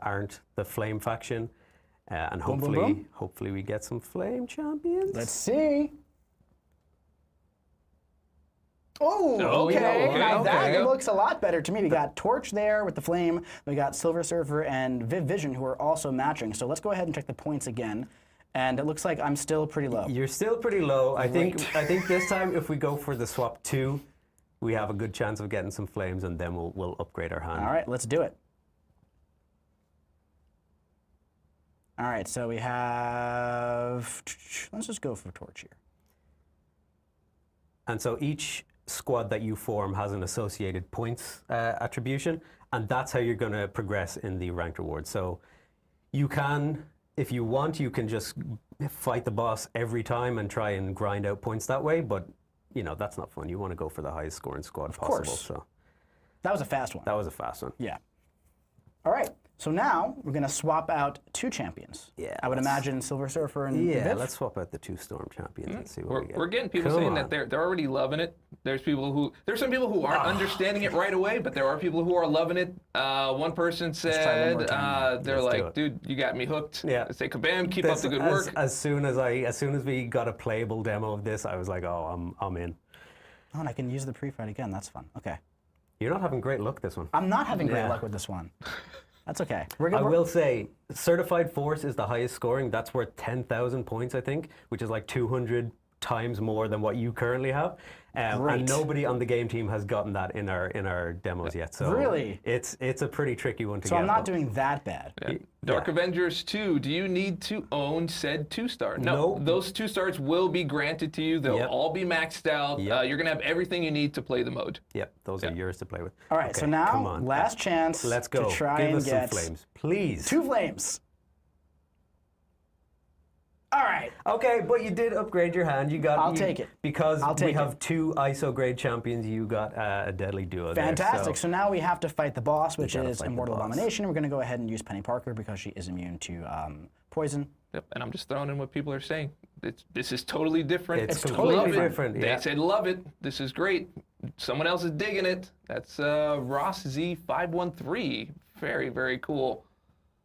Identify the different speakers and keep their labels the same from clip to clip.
Speaker 1: aren't the flame faction. And
Speaker 2: Boom,
Speaker 1: hopefully,
Speaker 2: boom, boom.
Speaker 1: hopefully we get some flame champions.
Speaker 2: Let's see. Oh, okay.
Speaker 3: okay,
Speaker 2: Now that
Speaker 3: okay.
Speaker 2: looks a lot better to me. We got Torch there with the flame. We got Silver Surfer and Viv Vision, who are also matching. So let's go ahead and check the points again. And it looks like I'm still pretty low.
Speaker 1: You're still pretty low. I
Speaker 2: Great.
Speaker 1: think this time if we go for the swap 2, we have a good chance of getting some flames, and then we'll upgrade our hand.
Speaker 2: All right, let's do it. All right, so we have. Let's just go for Torch here.
Speaker 1: And so each squad that you form has an associated points attribution, and that's how you're going to progress in the ranked rewards. So you can, if you want, you can just fight the boss every time and try and grind out points that way, but you know, that's not fun. You want to go for the highest scoring squad possible.
Speaker 2: course.
Speaker 1: So
Speaker 2: That was a fast one.
Speaker 1: that was a fast one.
Speaker 2: Yeah. All right, so now we're going to swap out 2 champions.
Speaker 1: Yeah,
Speaker 2: I would
Speaker 1: let's-
Speaker 2: imagine Silver Surfer and
Speaker 1: Yeah,
Speaker 2: Viv.
Speaker 1: let's swap out the 2 storm champions and see what we get.
Speaker 3: We're getting people
Speaker 1: Come
Speaker 3: saying
Speaker 1: on.
Speaker 3: that they're already loving it. There's some people who aren't understanding it right away, but there are people who are loving it. One person
Speaker 2: try one
Speaker 3: said
Speaker 2: more time.
Speaker 3: they're
Speaker 1: Let's do
Speaker 3: like,
Speaker 1: it.
Speaker 3: dude, you got me hooked.
Speaker 1: Yeah.
Speaker 3: I say, kabam, keep up the good work.
Speaker 1: As soon as we got a playable demo of this, I was like, oh, I'm in.
Speaker 2: Oh, and I can use the pre-fight again. That's fun. Okay.
Speaker 1: You're not having great luck this one.
Speaker 2: I'm not having great
Speaker 1: Yeah.
Speaker 2: luck with this one. That's okay. We're
Speaker 1: I
Speaker 2: good.
Speaker 1: will say, Certified Force is the highest scoring. That's worth 10,000 points, I think, which is like 200 times more than what you currently have.
Speaker 2: Great.
Speaker 1: And nobody on the game team has gotten that in our demos yet. So
Speaker 2: Really?
Speaker 1: it's a pretty tricky one to
Speaker 2: So
Speaker 1: get.
Speaker 2: I'm not
Speaker 1: but-
Speaker 2: doing that bad.
Speaker 3: Yeah. Dark
Speaker 1: Yeah.
Speaker 3: Avengers 2, do you need to own said 2-star? No,
Speaker 1: Nope.
Speaker 3: those 2-stars will be granted to you. They'll
Speaker 1: Yep.
Speaker 3: all be maxed out.
Speaker 1: Yep.
Speaker 3: You're going to have everything you need to play the mode.
Speaker 1: Yep, those are yours to play with.
Speaker 2: All right,
Speaker 1: Okay,
Speaker 2: so
Speaker 1: come
Speaker 2: now
Speaker 1: on.
Speaker 2: last chance
Speaker 1: Let's go.
Speaker 2: to try
Speaker 1: Give
Speaker 2: and
Speaker 1: us
Speaker 2: get
Speaker 1: some flames, please.
Speaker 2: 2 flames. All right.
Speaker 1: Okay, but you did upgrade your hand. You got.
Speaker 2: I'll take it.
Speaker 1: Because
Speaker 2: I'll take
Speaker 1: we
Speaker 2: it.
Speaker 1: have 2 ISO grade champions. You got a deadly duo.
Speaker 2: Fantastic.
Speaker 1: There,
Speaker 2: So now we have to fight the boss, which
Speaker 1: gotta
Speaker 2: is
Speaker 1: fight the
Speaker 2: Immortal
Speaker 1: boss.
Speaker 2: Abomination. We're going to go ahead and use Penny Parker because she is immune to poison.
Speaker 3: Yep. And I'm just throwing in what people are saying. This is totally different.
Speaker 1: It's
Speaker 2: totally
Speaker 3: Love it.
Speaker 1: different, yeah.
Speaker 3: They said love it. This is great. Someone else is digging it. That's Ross Z513. Very, very cool.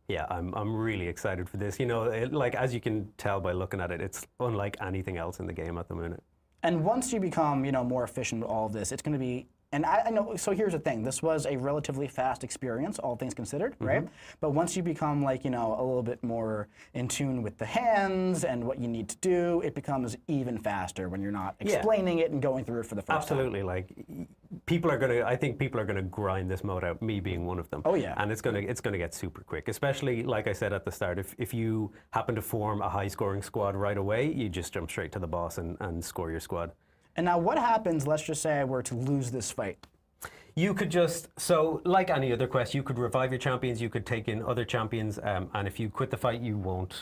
Speaker 1: Yeah, I'm really excited for this. You know, like as you can tell by looking at it, it's unlike anything else in the game at the minute.
Speaker 2: And once you become, more efficient with all of this, it's going to be. And I know. So here's the thing: this was a relatively fast experience, all things considered, right? But once you become like a little bit more in tune with the hands and what you need to do, it becomes even faster when you're not explaining it and going through it for the first time.
Speaker 1: Absolutely, like I think people are gonna grind this mode out. Me being one of them.
Speaker 2: Oh, yeah.
Speaker 1: And it's gonna get super quick. Especially like I said at the start, if you happen to form a high scoring squad right away, you just jump straight to the boss and score your squad.
Speaker 2: And now, what happens? Let's just say I were to lose this fight.
Speaker 1: You could so like any other quest, you could revive your champions, you could take in other champions, and if you quit the fight, you won't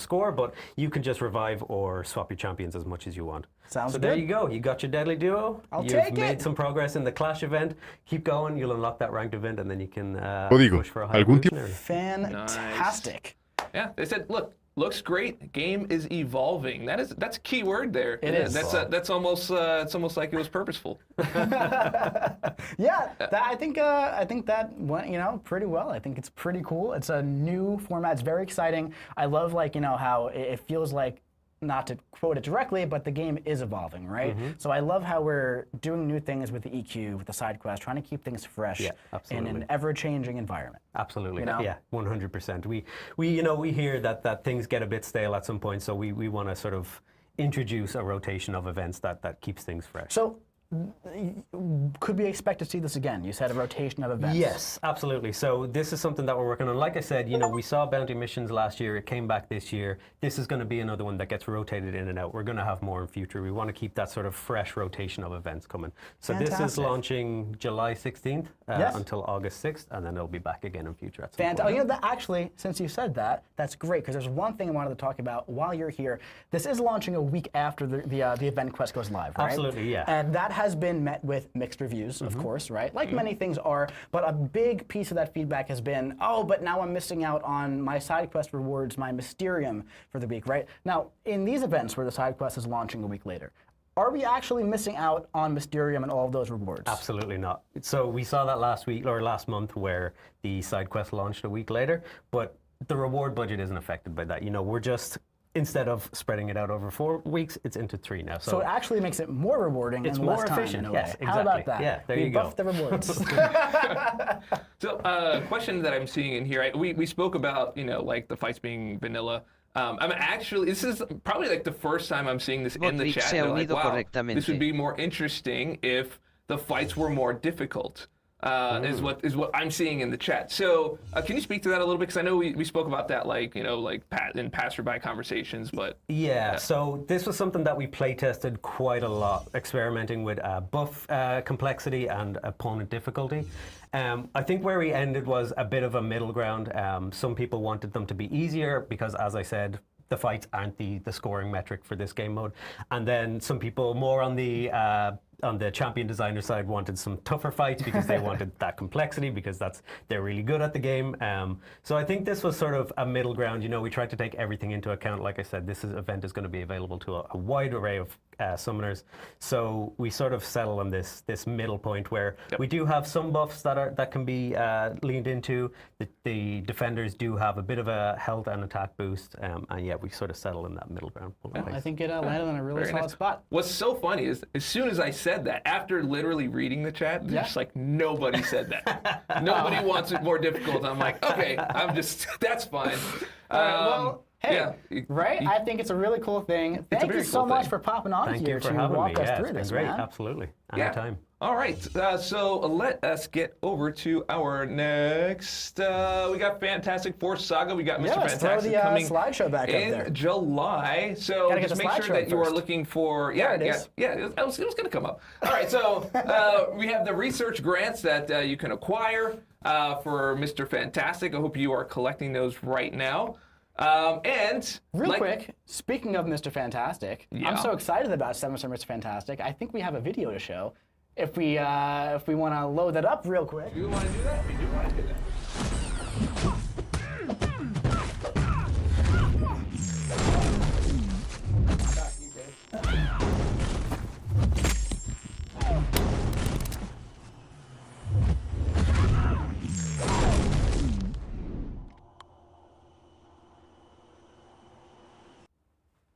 Speaker 1: score, but you can just revive or swap your champions as much as you want.
Speaker 2: Sounds
Speaker 1: so there
Speaker 2: good.
Speaker 1: you go. You got your deadly duo.
Speaker 2: I'll
Speaker 1: You've
Speaker 2: take
Speaker 1: made
Speaker 2: it.
Speaker 1: some progress in the Clash event. Keep going. You'll unlock that ranked event, and then you can
Speaker 4: Código.
Speaker 1: push for a high
Speaker 4: ¿Algún tipo?
Speaker 1: evolutionary.
Speaker 2: Fantastic.
Speaker 3: Yeah, they said, look, looks great. Game is evolving. That's a key word there.
Speaker 2: It is.
Speaker 3: That's almost it's almost like it was purposeful.
Speaker 2: Yeah, I think that went pretty well. I think it's pretty cool. It's a new format. It's very exciting. I love how it feels like, not to quote it directly, but the game is evolving, right? So I love how we're doing new things with the EQ, with the side quest, trying to keep things fresh
Speaker 1: Yeah,
Speaker 2: in
Speaker 1: absolutely.
Speaker 2: an ever-changing environment.
Speaker 1: Absolutely.
Speaker 2: You know?
Speaker 1: Yeah, 100%. We hear that things get a bit stale at some point, so we want to sort of introduce a rotation of events that keeps things fresh.
Speaker 2: So, could we expect to see this again? You said a rotation of events.
Speaker 1: Yes, absolutely. So this is something that we're working on. Like I said, we saw bounty missions last year. It came back this year. This is going to be another one that gets rotated in and out. We're going to have more in future. We want to keep that sort of fresh rotation of events coming. So this is
Speaker 2: Fantastic.
Speaker 1: launching July 16th
Speaker 2: Yes.
Speaker 1: until August 6th, and then it'll be back again in future at some
Speaker 2: Fantastic.
Speaker 1: point.
Speaker 2: Actually, since you said that, that's great, because there's one thing I wanted to talk about while you're here. This is launching a week after the event quest goes live, right?
Speaker 1: Absolutely, yeah.
Speaker 2: And that has been met with mixed reviews, of course, right? Like many things are, but a big piece of that feedback has been, oh, but now I'm missing out on my side quest rewards, my Mysterium for the week, right? Now, in these events where the side quest is launching a week later, are we actually missing out on Mysterium and all of those rewards?
Speaker 1: Absolutely not. So we saw that last week or last month where the side quest launched a week later, but the reward budget isn't affected by that. You know, we're just, instead of spreading it out over 4 weeks, it's into 3 now.
Speaker 2: So it actually makes it more rewarding
Speaker 1: it's
Speaker 2: and
Speaker 1: more
Speaker 2: less time,
Speaker 1: efficient.
Speaker 2: in a
Speaker 1: Yes,
Speaker 2: way.
Speaker 1: exactly.
Speaker 2: How about that?
Speaker 1: Yeah, there
Speaker 2: we
Speaker 1: you go.
Speaker 2: buff the rewards.
Speaker 3: So, a question that I'm seeing in here, we spoke about, you know, like the fights being vanilla. I'm actually, this is probably like the first time I'm seeing this in the chat. They're like, wow, this would be more interesting if the fights were more difficult. Is what I'm seeing in the chat. So can you speak to that a little bit? Because I know we spoke about that, like, you know, like in passerby conversations, but
Speaker 1: yeah. So this was something that we play tested quite a lot, experimenting with buff complexity and opponent difficulty. I think where we ended was a bit of a middle ground. Some people wanted them to be easier because, as I said, the fights aren't the scoring metric for this game mode. And then some people more on the champion designer side wanted some tougher fights because they wanted that complexity because they're really good at the game. So I think this was sort of a middle ground. You know, we tried to take everything into account. Like I said, this event is going to be available to a wide array of summoners. So we sort of settle on this middle point where we do have some buffs that can be leaned into. The defenders do have a bit of a health and attack boost, and yeah, we sort of settle in that middle ground.
Speaker 2: I think it landed on a really
Speaker 3: Very
Speaker 2: solid
Speaker 3: nice.
Speaker 2: spot.
Speaker 3: What's so funny is as soon as I said that, after literally reading the chat, just like nobody said that. Nobody wants it more difficult. I'm like, okay, that's fine.
Speaker 2: Well, hey,
Speaker 3: yeah,
Speaker 2: right? I think it's a really cool thing. Thank you
Speaker 3: very
Speaker 2: so
Speaker 3: cool
Speaker 2: much
Speaker 3: thing.
Speaker 2: for popping on
Speaker 1: Thank
Speaker 2: here
Speaker 1: you for
Speaker 2: to
Speaker 1: having
Speaker 2: walk
Speaker 1: me.
Speaker 2: us
Speaker 1: Yeah,
Speaker 2: through
Speaker 1: it's been
Speaker 2: this,
Speaker 1: great.
Speaker 2: man.
Speaker 1: Absolutely.
Speaker 3: Yeah.
Speaker 1: Anytime.
Speaker 3: All right, so let us get over to our next. We got Fantastic Four Saga. We got Mr.
Speaker 2: Let's
Speaker 3: Fantastic
Speaker 2: throw the
Speaker 3: coming
Speaker 2: slideshow back up there.
Speaker 3: in July. So
Speaker 2: Gotta get
Speaker 3: just
Speaker 2: the
Speaker 3: make sure
Speaker 2: slideshow
Speaker 3: that you are
Speaker 2: first.
Speaker 3: looking for.
Speaker 2: There it is.
Speaker 3: Yeah. It was going to come up. All right, so we have the research grants that you can acquire for Mr. Fantastic. I hope you are collecting those right now. And
Speaker 2: Real quick, speaking of Mr. Fantastic, I'm so excited about 7-Star Mr. Fantastic. I think we have a video to show. If we want to load that up real quick.
Speaker 3: Do you want to do that? We do want to do that.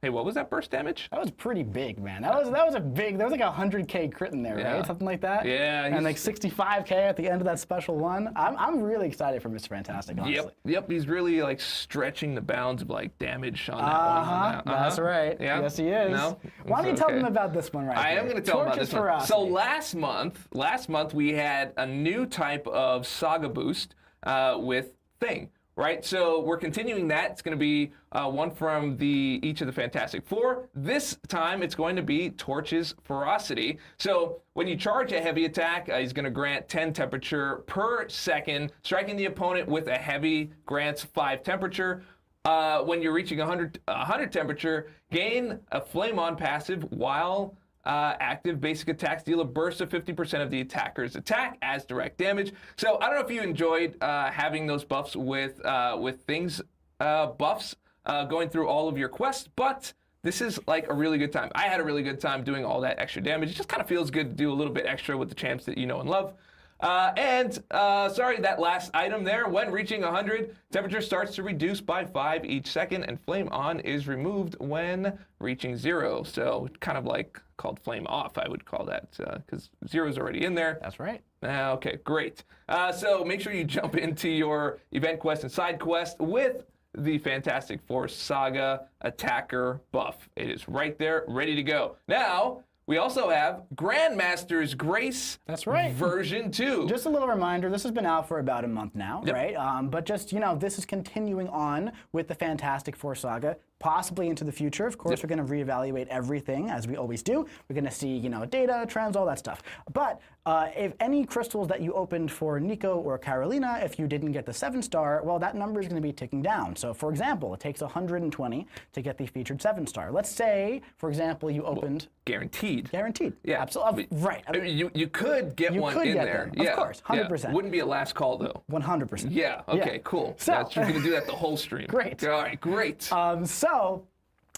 Speaker 3: Hey, what was that burst damage?
Speaker 2: That was pretty big, man. That was a big. There was like a 100K crit in there,
Speaker 3: Yeah.
Speaker 2: right? Something like that.
Speaker 3: Yeah,
Speaker 2: And like 65K at the end of that special one. I'm really excited for Mr. Fantastic, honestly.
Speaker 3: Yep. He's really like stretching the bounds of like damage on that one.
Speaker 2: That's right.
Speaker 3: Yeah.
Speaker 2: Yes, he is.
Speaker 3: No?
Speaker 2: Why don't you
Speaker 3: It's
Speaker 2: tell
Speaker 3: okay.
Speaker 2: them about this one right
Speaker 3: I
Speaker 2: here?
Speaker 3: am going to tell them about
Speaker 2: Torches
Speaker 3: this one.
Speaker 2: Ferocity.
Speaker 3: So last month we had a new type of Saga boost with Thing. Right, so we're continuing that. It's going to be one from each of the Fantastic Four. This time, it's going to be Torches Ferocity. So when you charge a heavy attack, he's going to grant 10 temperature per second. Striking the opponent with a heavy grants 5 temperature. When you're reaching 100 temperature, gain a Flame On passive while active. Basic attacks deal a burst of 50% of the attacker's attack as direct damage. So I don't know if you enjoyed having those buffs with Things buffs going through all of your quests, but this is like a really good time. I had a really good time doing all that extra damage. It just kind of feels good to do a little bit extra with the champs that you know and love. Sorry, that last item there, when reaching 100, temperature starts to reduce by 5 each second, and Flame On is removed when reaching 0. So kind of like called Flame Off, I would call that, because 0 is already in there.
Speaker 2: That's right.
Speaker 3: Okay, great. So make sure you jump into your event quest and side quest with the Fantastic Four Saga Attacker buff. It is right there, ready to go. Now, we also have Grandmaster's Grace.
Speaker 2: That's right.
Speaker 3: Version 2.
Speaker 2: Just a little reminder, this has been out for about a month now,
Speaker 3: Yep.
Speaker 2: right? But just, this is continuing on with the Fantastic Four Saga, possibly into the future. Of course, we're going to reevaluate everything, as we always do. We're going to see, data, trends, all that stuff. But if any crystals that you opened for Nico or Carolina, if you didn't get the 7-star, well, that number is going to be ticking down. So, for example, it takes 120 to get the featured 7-star. Let's say, for example, you opened...
Speaker 3: Guaranteed.
Speaker 2: Guaranteed.
Speaker 3: Yeah.
Speaker 2: Absolutely. Right.
Speaker 3: I mean, you could get one in there.
Speaker 2: Them. Of course, 100%.
Speaker 3: Wouldn't be a last call, though.
Speaker 2: 100%.
Speaker 3: Yeah, okay, cool.
Speaker 2: So,
Speaker 3: You're going to do that the whole stream.
Speaker 2: Great.
Speaker 3: All right, great.
Speaker 2: So,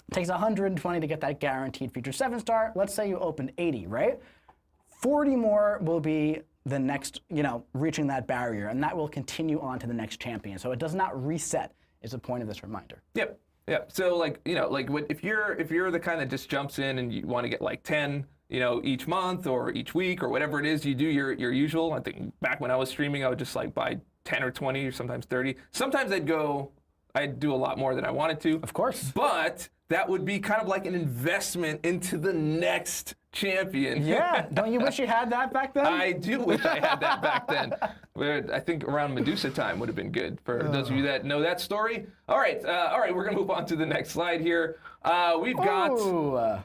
Speaker 2: It takes 120 to get that guaranteed future 7-star. Let's say you opened 80, right? 40 more will be the next, reaching that barrier, and that will continue on to the next champion. So it does not reset, is the point of this reminder.
Speaker 3: Yep. Yep. So if you're the kind that just jumps in and you want to get like 10, each month or each week or whatever it is, you do your usual. I think back when I was streaming, I would just like buy 10 or 20 or sometimes 30. Sometimes I'd do a lot more than I wanted to.
Speaker 2: Of course.
Speaker 3: But that would be kind of like an investment into the next champion.
Speaker 2: Yeah. Don't you wish you had that back then?
Speaker 3: I do wish I had that back then. I think around Medusa time would have been good for those of you that know that story. All right, we're going to move on to the next slide here. We've got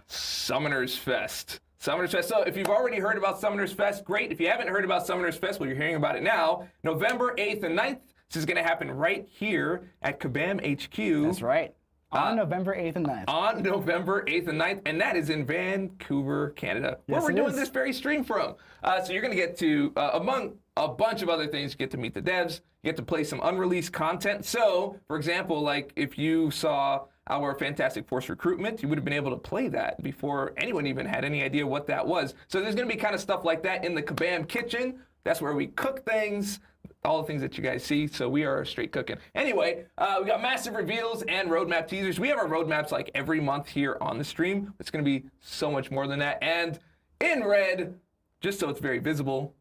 Speaker 3: Summoners Fest. Summoners Fest. So if you've already heard about Summoners Fest, great. If you haven't heard about Summoners Fest, well, you're hearing about it now. November 8th and 9th. This is going to happen right here at Kabam HQ.
Speaker 2: That's right. On November 8th and 9th.
Speaker 3: On November 8th and 9th, and that is in Vancouver, Canada, where we're doing this very stream from. So you're going to get to, among a bunch of other things, you get to meet the devs, you get to play some unreleased content. So, for example, like if you saw our Fantastic Force recruitment, you would have been able to play that before anyone even had any idea what that was. So there's going to be kind of stuff like that in the Kabam kitchen. That's where we cook things. All the things that you guys see, so we are straight cooking. Anyway, we got massive reveals and roadmap teasers. We have our roadmaps like every month here on the stream. It's going to be so much more than that. And in red, just so it's very visible,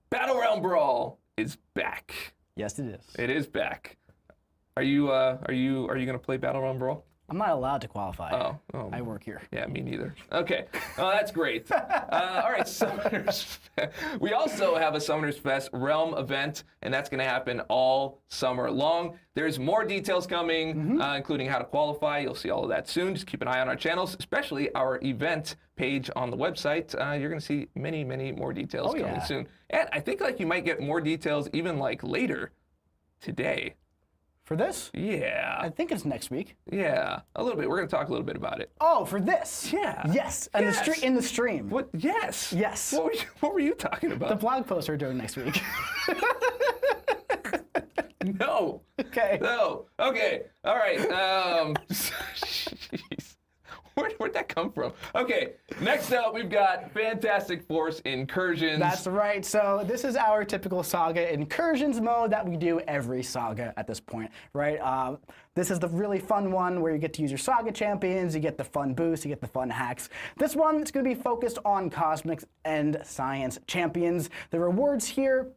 Speaker 3: Battle Realm Brawl is back.
Speaker 2: Yes, it is.
Speaker 3: It is back. Are you going to play Battle Realm Brawl?
Speaker 2: I'm not allowed to qualify.
Speaker 3: Oh.
Speaker 2: I work here.
Speaker 3: Yeah, me neither. Okay. Oh, that's great. All right, Summoners. We also have a Summoners Fest Realm event, and that's going to happen all summer long. There's more details coming, including how to qualify. You'll see all of that soon. Just keep an eye on our channels, especially our event page on the website. You're going to see many, many more details coming soon. And I think you might get more details even later today.
Speaker 2: For this?
Speaker 3: Yeah.
Speaker 2: I think it's next week.
Speaker 3: Yeah, a little bit. We're going to talk a little bit about it.
Speaker 2: Oh, for this?
Speaker 3: Yeah.
Speaker 2: Yes. And in the stream.
Speaker 3: What? Yes.
Speaker 2: Yes.
Speaker 3: What were you talking about?
Speaker 2: The blog post we're doing next week.
Speaker 3: No.
Speaker 2: Okay.
Speaker 3: No. Okay. All right. Jeez. Where'd that come from? Okay, next up we've got Fantastic Force Incursions.
Speaker 2: That's right. So this is our typical Saga Incursions mode that we do every Saga at this point, right? This is the really fun one where you get to use your Saga champions, you get the fun boosts, you get the fun hacks. This one is going to be focused on Cosmics and Science champions. The rewards here,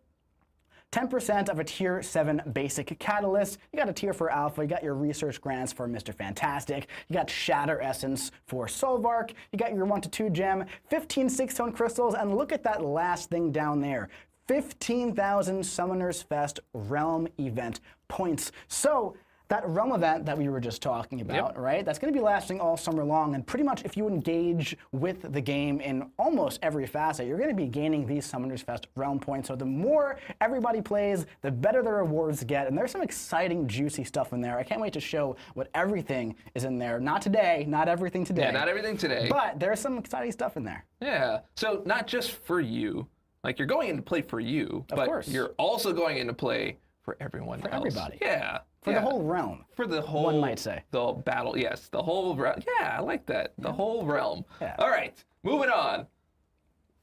Speaker 2: 10% of a Tier 7 basic catalyst. You got a Tier 4 Alpha, you got your research grants for Mr. Fantastic, you got Shatter Essence for Solvark, you got your 1 to 2 gem, 15 6-tone crystals, and look at that last thing down there. 15,000 Summoners Fest Realm event points. So that Realm event that we were just talking about, right? That's going to be lasting all summer long, and pretty much if you engage with the game in almost every facet, you're going to be gaining these Summoners Fest Realm points. So the more everybody plays, the better the rewards get, and there's some exciting, juicy stuff in there. I can't wait to show what everything is in there. Not today, not everything today.
Speaker 3: Yeah, not everything today.
Speaker 2: But there's some exciting stuff in there.
Speaker 3: Yeah, so not just for you. Like, you're going in to play for you, but you're also going in to play for everyone else.
Speaker 2: For everybody.
Speaker 3: Yeah.
Speaker 2: For the whole realm.
Speaker 3: For the whole,
Speaker 2: one might say.
Speaker 3: The battle, yes. The whole realm. Yeah, I like that. The whole realm.
Speaker 2: Yeah.
Speaker 3: All right, moving on.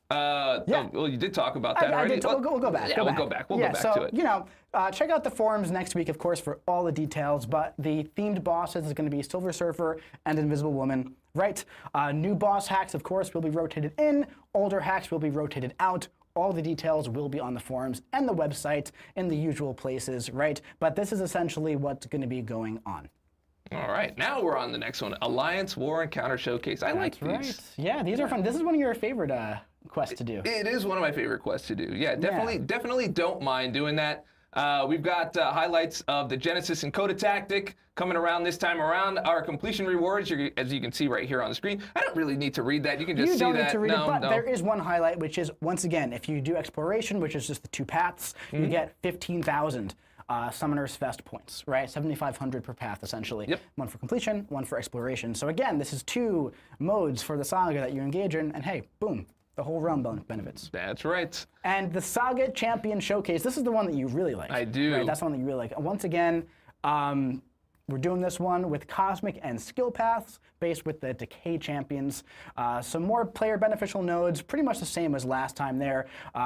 Speaker 3: Well, you did talk about that already.
Speaker 2: We'll go back.
Speaker 3: Yeah, we'll go back. We'll go back to it.
Speaker 2: Check out the forums next week, of course, for all the details. But the themed bosses is going to be Silver Surfer and Invisible Woman, right? New boss hacks, of course, will be rotated in. Older hacks will be rotated out. All the details will be on the forums and the website in the usual places, right? But this is essentially what's going to be going on.
Speaker 3: All right, now we're on the next one. Alliance War Encounter Showcase. I like these.
Speaker 2: Right. Yeah, these are fun. This is one of your favorite quests to do.
Speaker 3: It is one of my favorite quests to do. Yeah, definitely don't mind doing that. We've got highlights of the Genesis and Coda tactic coming around this time around. Our completion rewards, as you can see right here on the screen. I don't really need to read that. You can just see that.
Speaker 2: You don't need to read it, but there is one highlight, which is, once again, if you do exploration, which is just the 2 paths, you get 15,000 Summoners Fest points, right? 7,500 per path, essentially.
Speaker 3: Yep.
Speaker 2: One for completion, one for exploration. So again, this is 2 modes for the Saga that you engage in, and hey, boom. The whole realm benefits.
Speaker 3: That's right.
Speaker 2: And the Saga Champion Showcase, this is the one that you really like.
Speaker 3: I do.
Speaker 2: Right? That's the one that you really like. Once again, We're doing this one with Cosmic and Skill Paths, based with the Decay Champions. Some more player beneficial nodes, pretty much the same as last time there.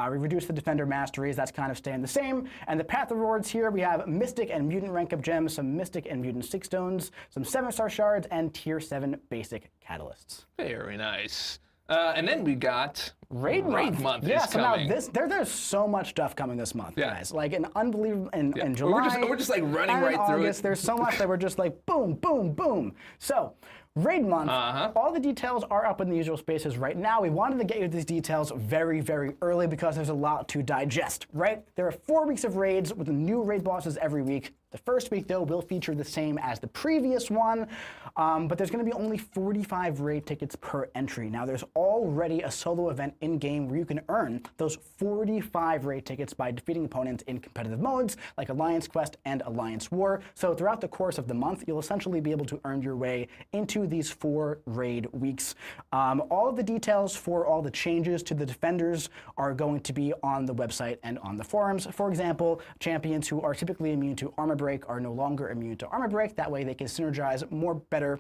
Speaker 2: We reduced the Defender Masteries, that's kind of staying the same. And the Path rewards here, we have Mystic and Mutant Rank Up Gems, some Mystic and Mutant 6 Stones, some 7-star shards, and Tier 7 basic catalysts.
Speaker 3: Very nice. And then we got
Speaker 2: Raid month.
Speaker 3: Yeah,
Speaker 2: so
Speaker 3: coming.
Speaker 2: now there's so much stuff coming this month, guys. Like an unbelievable in July.
Speaker 3: We're just like running
Speaker 2: and
Speaker 3: right through
Speaker 2: August,
Speaker 3: it.
Speaker 2: There's so much that we're just like boom, boom, boom. So Raid month, all the details are up in the usual spaces right now. We wanted to get you these details very, very early because there's a lot to digest, right? There are 4 weeks of raids with new raid bosses every week. The first week, though, will feature the same as the previous one, but there's going to be only 45 raid tickets per entry. Now, there's already a solo event in-game where you can earn those 45 raid tickets by defeating opponents in competitive modes, like Alliance Quest and Alliance War. So throughout the course of the month, you'll essentially be able to earn your way into these 4 raid weeks. All of the details for all the changes to the defenders are going to be on the website and on the forums. For example, champions who are typically immune to armor break are no longer immune to armor break. That way they can synergize more better.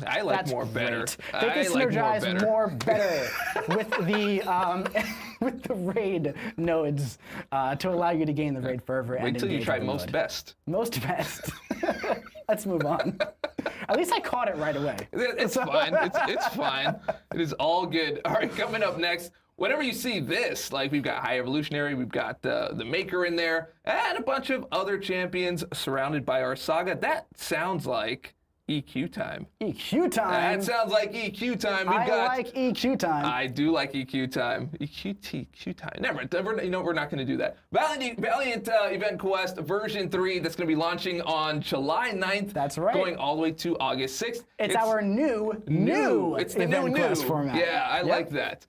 Speaker 3: I like
Speaker 2: That's
Speaker 3: more better.
Speaker 2: great. They can synergize more better with the with the raid nodes to allow you to gain the raid fervor.
Speaker 3: Wait till you try most best.
Speaker 2: Most best. Let's move on. At least I caught it right away.
Speaker 3: It's fine. It's fine. It is all good. All right, coming up next. Whenever you see this, like we've got High Evolutionary, we've got the Maker in there, and a bunch of other champions surrounded by our saga, that sounds like EQ time.
Speaker 2: EQ time?
Speaker 3: That sounds like EQ time.
Speaker 2: I like EQ time.
Speaker 3: I do like EQ time. EQ time. Never. You know, we're not going to do that. Valiant Event Quest version 3 that's going to be launching on July 9th.
Speaker 2: That's right.
Speaker 3: Going all the way to August 6th.
Speaker 2: It's our new
Speaker 3: It's the
Speaker 2: Event Quest format.
Speaker 3: Yeah, I like that.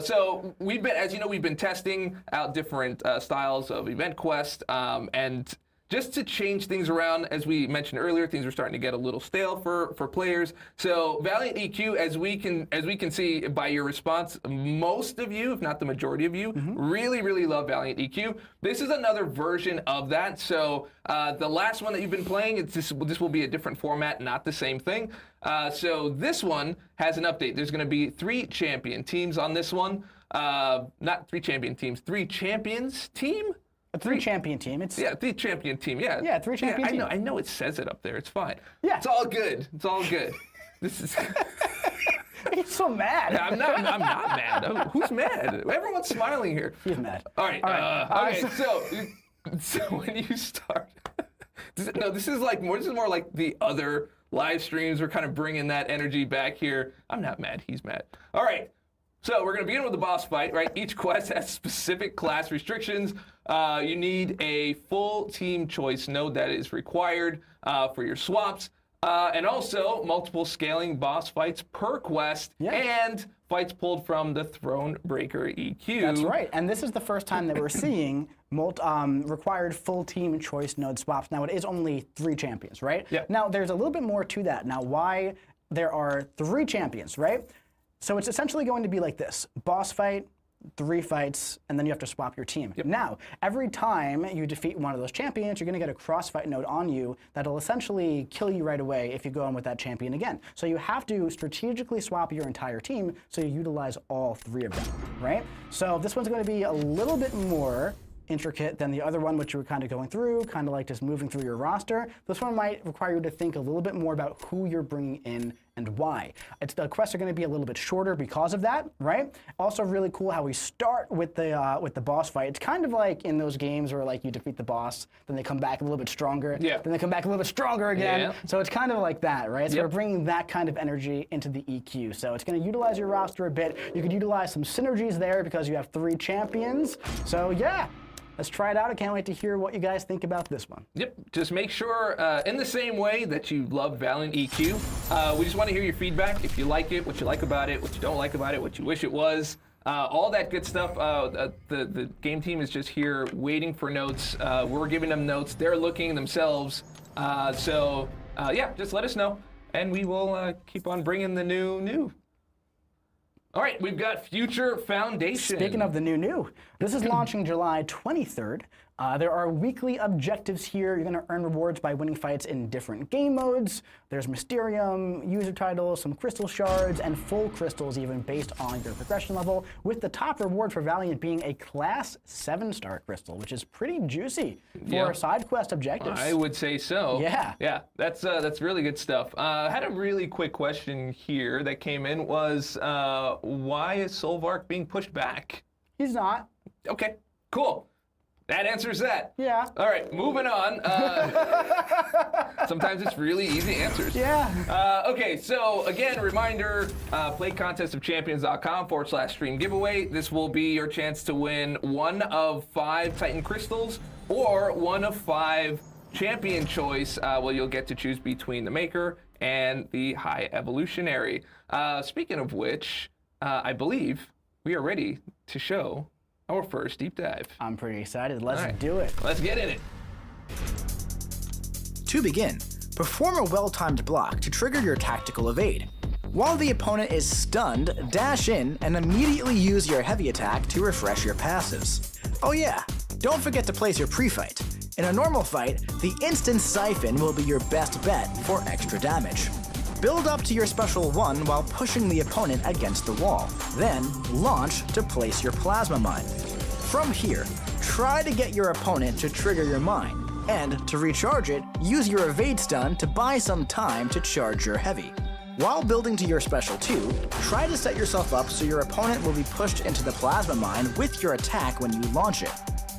Speaker 3: So we've been, as you know, we've been testing out different styles of Event Quest, and just to change things around, as we mentioned earlier, things are starting to get a little stale for players. So Valiant EQ, as we can see by your response, most of you, if not the majority of you, really love Valiant EQ. This is another version of that. So the last one that you've been playing, this will be a different format, not the same thing. So this one has an update. There's going to be 3 champion teams on this one. Not 3 champion teams, 3 champions team?
Speaker 2: A 3 champion team.
Speaker 3: 3 champion team. Yeah.
Speaker 2: Yeah, 3 champion team.
Speaker 3: I know it says it up there. It's fine.
Speaker 2: Yeah.
Speaker 3: It's all good. It's all good. This is.
Speaker 2: He's so mad.
Speaker 3: I'm not mad. Who's mad? Everyone's smiling here.
Speaker 2: He's mad.
Speaker 3: All right. Okay. So when you start, this is more like the other live streams. We're kind of bringing that energy back here. I'm not mad. He's mad. All right. So we're going to begin with the boss fight, right? Each quest has specific class restrictions. You need a full team choice node that is required for your swaps. And also multiple scaling boss fights per quest and fights pulled from the Throne Breaker EQ.
Speaker 2: That's right. And this is the first time that we're seeing required full team choice node swaps. Now, it is only 3 champions, right?
Speaker 3: Yeah.
Speaker 2: Now, there's a little bit more to that. Now, why there are 3 champions, right? So it's essentially going to be like this. Boss fight, 3 fights, and then you have to swap your team.
Speaker 3: Yep.
Speaker 2: Now, every time you defeat one of those champions, you're going to get a crossfight node on you that'll essentially kill you right away if you go in with that champion again. So you have to strategically swap your entire team so you utilize all 3 of them, right? So this one's going to be a little bit more intricate than the other one, which you were kind of going through, kind of like just moving through your roster. This one might require you to think a little bit more about who you're bringing in and why. The quests are going to be a little bit shorter because of that, right? Also really cool how we start with the boss fight. It's kind of like in those games where like you defeat the boss, then they come back a little bit stronger, then they come back a little bit stronger again. Yeah. So it's kind of like that, right? So we're bringing that kind of energy into the EQ. So it's going to utilize your roster a bit. You could utilize some synergies there because you have 3 champions. So yeah. Let's try it out. I can't wait to hear what you guys think about this one.
Speaker 3: Yep. Just make sure, in the same way that you love Valiant EQ, we just want to hear your feedback. If you like it, what you like about it, what you don't like about it, what you wish it was, all that good stuff. The game team is just here waiting for notes. We're giving them notes. They're looking themselves. Yeah, just let us know, and we will keep on bringing the new. All right, we've got Future Foundation.
Speaker 2: Speaking of the new, this is launching July 23rd. There are weekly objectives here. You're going to earn rewards by winning fights in different game modes. There's Mysterium, user titles, some crystal shards, and full crystals even based on your progression level, with the top reward for Valiant being a class 7-star crystal, which is pretty juicy for side quest objectives.
Speaker 3: I would say so.
Speaker 2: Yeah.
Speaker 3: Yeah, that's really good stuff. I had a really quick question here that came in was, why is Solvark being pushed back?
Speaker 2: He's not.
Speaker 3: Okay, cool. That answers that.
Speaker 2: Yeah.
Speaker 3: All right, moving on. Sometimes it's really easy answers.
Speaker 2: Yeah.
Speaker 3: Okay, so again, reminder, playcontestofchampions.com/stream giveaway. This will be your chance to win 1 of 5 Titan Crystals or 1 of 5 Champion Choice, where you'll get to choose between the Maker and the High Evolutionary. Speaking of which, I believe we are ready to show our first deep dive.
Speaker 2: I'm pretty excited. Let's do it.
Speaker 3: Let's get in it.
Speaker 4: To begin, perform a well-timed block to trigger your tactical evade. While the opponent is stunned, dash in and immediately use your heavy attack to refresh your passives. Oh yeah, don't forget to place your pre-fight. In a normal fight, the instant siphon will be your best bet for extra damage. Build up to your special 1 while pushing the opponent against the wall. Then, launch to place your plasma mine. From here, try to get your opponent to trigger your mine, and to recharge it, use your evade stun to buy some time to charge your heavy. While building to your special 2, try to set yourself up so your opponent will be pushed into the plasma mine with your attack when you launch it.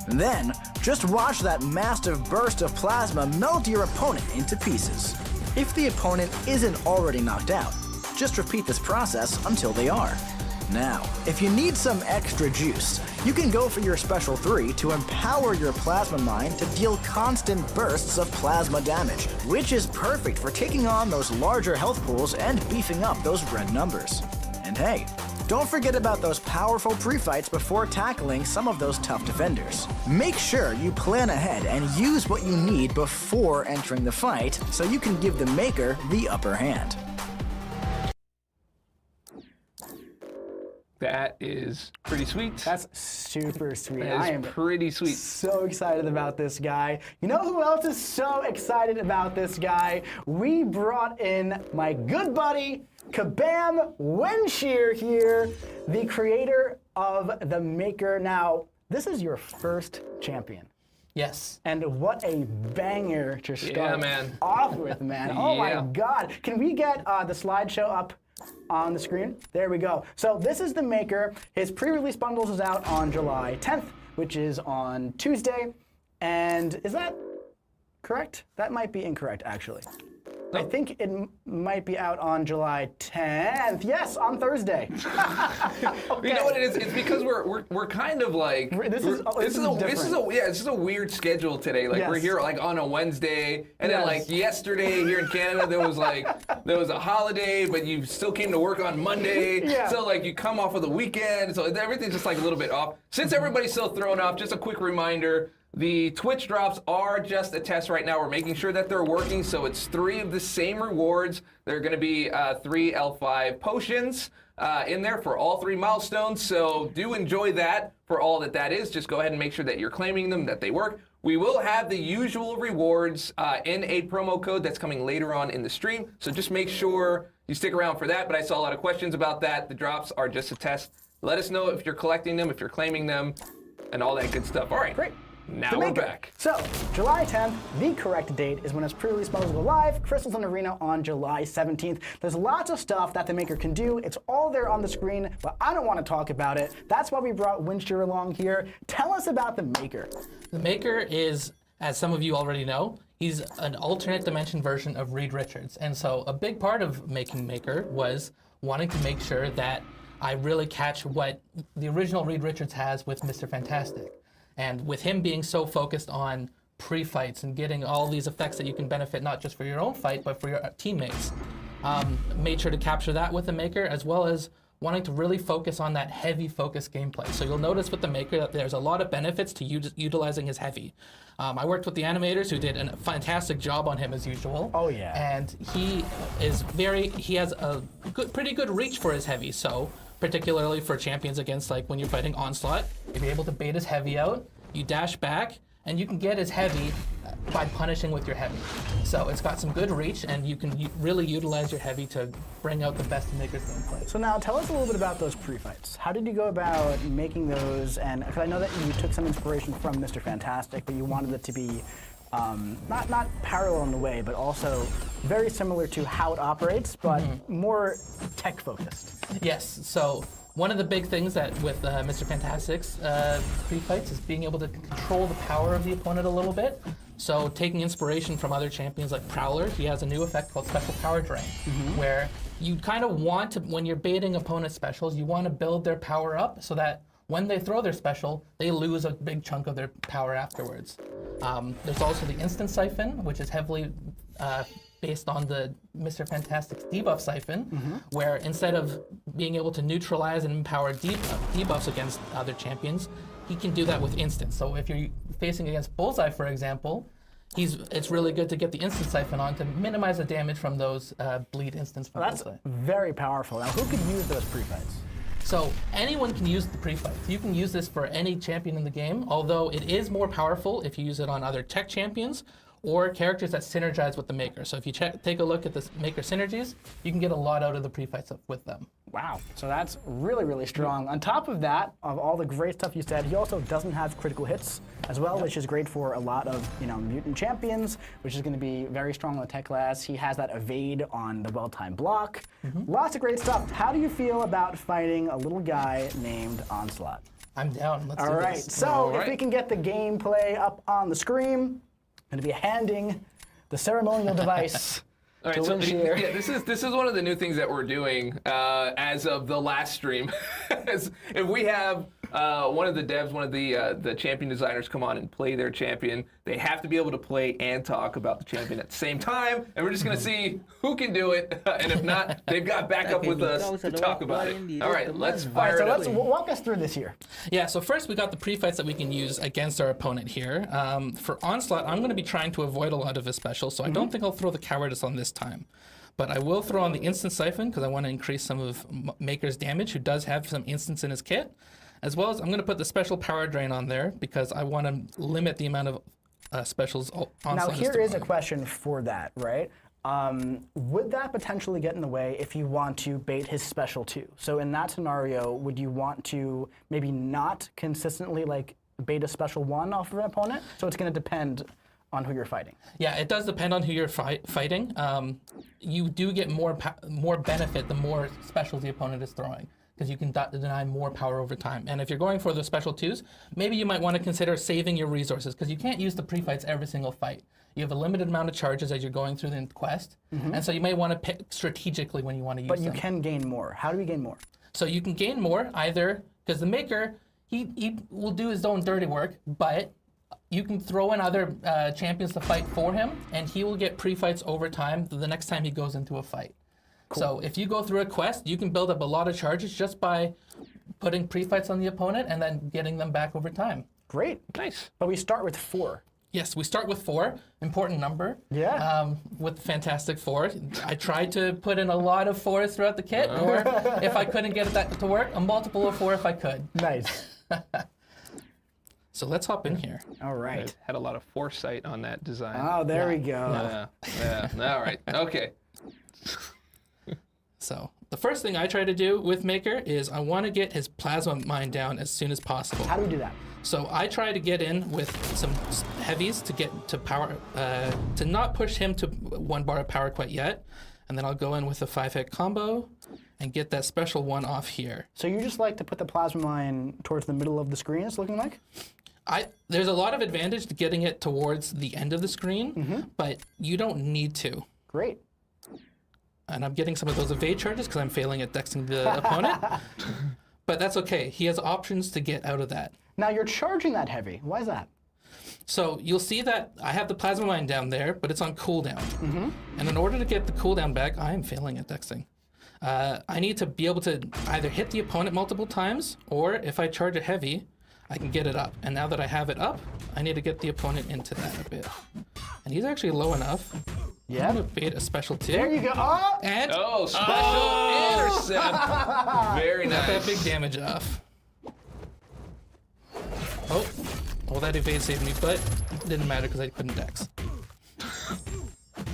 Speaker 4: Then, just watch that massive burst of plasma melt your opponent into pieces. If the opponent isn't already knocked out, just repeat this process until they are. Now, if you need some extra juice, you can go for your special 3 to empower your plasma mine to deal constant bursts of plasma damage, which is perfect for taking on those larger health pools and beefing up those red numbers. And hey, don't forget about those powerful pre-fights before tackling some of those tough defenders. Make sure you plan ahead and use what you need before entering the fight so you can give the Maker the upper hand.
Speaker 3: That is pretty sweet.
Speaker 2: That's super sweet.
Speaker 3: That is
Speaker 2: I am
Speaker 3: pretty sweet.
Speaker 2: so excited about this guy. You know who else is so excited about this guy? We brought in my good buddy, Kabam Wenshear here, the creator of the Maker. Now, this is your first champion.
Speaker 5: Yes.
Speaker 2: And what a banger to start
Speaker 3: man.
Speaker 2: off with, man. Oh my
Speaker 3: Yeah.
Speaker 2: God. Can we get the slideshow up on the screen? There we go. So this is the Maker. His pre-release bundles is out on July 10th, which is on Tuesday. And is that correct? That might be incorrect, actually. I think it might be out on July 10th. Yes, on Thursday. Okay.
Speaker 3: You know what it is? It's because we're kind of like
Speaker 2: This is
Speaker 3: a weird schedule today. Like we're
Speaker 2: Yes.
Speaker 3: here like on a Wednesday, and then
Speaker 2: Yes.
Speaker 3: like yesterday here in Canada there was a holiday, but you still came to work on Monday.
Speaker 2: Yeah.
Speaker 3: So like you come off of the weekend, so everything's just like a little bit off. Since everybody's still thrown off, just a quick reminder. The Twitch drops are just a test right now. We're making sure that they're working, so it's 3 of the same rewards. There are going to be 3 L5 potions in there for all 3 milestones, so do enjoy that for all that is. Just go ahead and make sure that you're claiming them, that they work. We will have the usual rewards in a promo code that's coming later on in the stream, so just make sure you stick around for that, but I saw a lot of questions about that. The drops are just a test. Let us know if you're collecting them, if you're claiming them, and all that good stuff. All right.
Speaker 2: Great.
Speaker 3: Now
Speaker 2: The
Speaker 3: we're
Speaker 2: Maker.
Speaker 3: back.
Speaker 2: So, July 10th, the correct date is when its pre-release bundles go live. Crystals in Arena on July 17th. There's lots of stuff that the Maker can do. It's all there on the screen, but I don't want to talk about it. That's why we brought Wenshear along here. Tell us about the Maker.
Speaker 5: The Maker is, as some of you already know, he's an alternate dimension version of Reed Richards. And so a big part of making Maker was wanting to make sure that I really catch what the original Reed Richards has with Mr. Fantastic. And with him being so focused on pre-fights and getting all these effects that you can benefit not just for your own fight, but for your teammates, made sure to capture that with the Maker, as well as wanting to really focus on that heavy focus gameplay. So you'll notice with the Maker that there's a lot of benefits to utilizing his heavy. I worked with the animators who did a fantastic job on him as usual.
Speaker 2: Oh, yeah.
Speaker 5: And he has a pretty good reach for his heavy. So particularly for champions against, like when you're fighting Onslaught, you'll be able to bait his heavy out, you dash back, and you can get as heavy by punishing with your heavy. So it's got some good reach, and you can really utilize your heavy to bring out the best of Maker's gameplay.
Speaker 2: So now tell us a little bit about those pre-fights. How did you go about making those? And because I know that you took some inspiration from Mr. Fantastic, but you wanted it to be not parallel in a way, but also very similar to how it operates, but more tech-focused.
Speaker 5: Yes, so one of the big things that with Mr. Fantastic's pre-fights is being able to control the power of the opponent a little bit. So taking inspiration from other champions like Prowler, he has a new effect called Special Power Drain, where you kind of want to, when you're baiting opponent specials, you want to build their power up so that when they throw their special, they lose a big chunk of their power afterwards. There's also the Instant Siphon, which is heavily based on the Mr. Fantastic's debuff siphon, where instead of being able to neutralize and empower debuffs against other champions, he can do that with instant. So if you're facing against Bullseye, for example, it's really good to get the Instant Siphon on to minimize the damage from those bleed instants from
Speaker 2: That's
Speaker 5: Bullseye.
Speaker 2: very powerful. Now, who could use those pre-fights?
Speaker 5: So anyone can use the pre-fights. You can use this for any champion in the game, although it is more powerful if you use it on other tech champions or characters that synergize with the Maker. So if you take a look at the Maker synergies, you can get a lot out of the pre-fights with them.
Speaker 2: Wow, so that's really, really strong. On top of that, of all the great stuff you said, he also doesn't have critical hits as well, which is great for a lot of mutant champions, which is going to be very strong on the tech class. He has that evade on the well-timed block. Lots of great stuff. How do you feel about fighting a little guy named Onslaught?
Speaker 5: I'm down. Let's do
Speaker 2: All right,
Speaker 5: this.
Speaker 2: so if we can get the gameplay up on the screen, I'm going to be handing the ceremonial device.
Speaker 3: All right, so yeah, this is one of the new things that we're doing as of the last stream. If we have one of the devs, one of the champion designers come on and play their champion, they have to be able to play and talk about the champion at the same time, and we're just going to see who can do it, and if not, they've got backup with us to talk about it. All right, let's fire it up.
Speaker 2: So let's walk us through this here.
Speaker 5: Yeah, so first we got the pre-fights that we can use against our opponent here. For Onslaught, I'm going to be trying to avoid a lot of his specials, so I don't think I'll throw the Cowardice on this time. But I will throw on the Instant Siphon because I want to increase some of Maker's damage, who does have some instants in his kit. As well as I'm going to put the Special Power Drain on there because I want to limit the amount of specials Onslaught.
Speaker 2: Now here is a question for that, right? Would that potentially get in the way if you want to bait his special too? So in that scenario, would you want to maybe not consistently bait a special one off of an opponent? So it's going to depend on who you're fighting.
Speaker 5: Yeah, it does depend on who you're fighting. You do get more benefit the more specials the opponent is throwing, because you can deny more power over time. And if you're going for the special twos, maybe you might want to consider saving your resources, because you can't use the pre-fights every single fight. You have a limited amount of charges as you're going through the quest, and so you may want to pick strategically when you want to use them.
Speaker 2: But you can gain more. How do we gain more?
Speaker 5: So you can gain more either, because the Maker, he will do his own dirty work, but you can throw in other champions to fight for him, and he will get pre-fights over time the next time he goes into a fight. Cool. So if you go through a quest, you can build up a lot of charges just by putting pre-fights on the opponent and then getting them back over time.
Speaker 2: Great.
Speaker 3: Nice.
Speaker 2: But we start with 4.
Speaker 5: Yes, we start with 4, important number.
Speaker 2: Yeah.
Speaker 5: With the Fantastic 4. I tried to put in a lot of 4s throughout the kit, or if I couldn't get that to work, a multiple of 4 if I could.
Speaker 2: Nice.
Speaker 5: So let's hop in here.
Speaker 2: All right.
Speaker 3: Had a lot of foresight on that design.
Speaker 2: Oh, there we go.
Speaker 3: Yeah. All right. Okay.
Speaker 5: So the first thing I try to do with Maker is I want to get his plasma mine down as soon as possible.
Speaker 2: How do we do that?
Speaker 5: So I try to get in with some heavies to get to power, to not push him to 1 bar of power quite yet. And then I'll go in with a 5-hit combo and get that special one off here.
Speaker 2: So you just like to put the plasma mine towards the middle of the screen, it's looking like?
Speaker 5: There's a lot of advantage to getting it towards the end of the screen, but you don't need to.
Speaker 2: Great.
Speaker 5: And I'm getting some of those evade charges because I'm failing at dexing the opponent. But that's okay. He has options to get out of that.
Speaker 2: Now you're charging that heavy. Why is that?
Speaker 5: So you'll see that I have the plasma mine down there, but it's on cooldown. And in order to get the cooldown back, I am failing at dexing. I need to be able to either hit the opponent multiple times, or if I charge a heavy, I can get it up. And now that I have it up, I need to get the opponent into that a bit. And he's actually low enough.
Speaker 2: Yeah.
Speaker 5: I'm gonna bait a special 2.
Speaker 2: There you go. Oh!
Speaker 5: And
Speaker 3: Special intercept. Very
Speaker 5: got that
Speaker 3: nice.
Speaker 5: big damage off. Oh, Well, that evade saved me, but it didn't matter because I couldn't dex.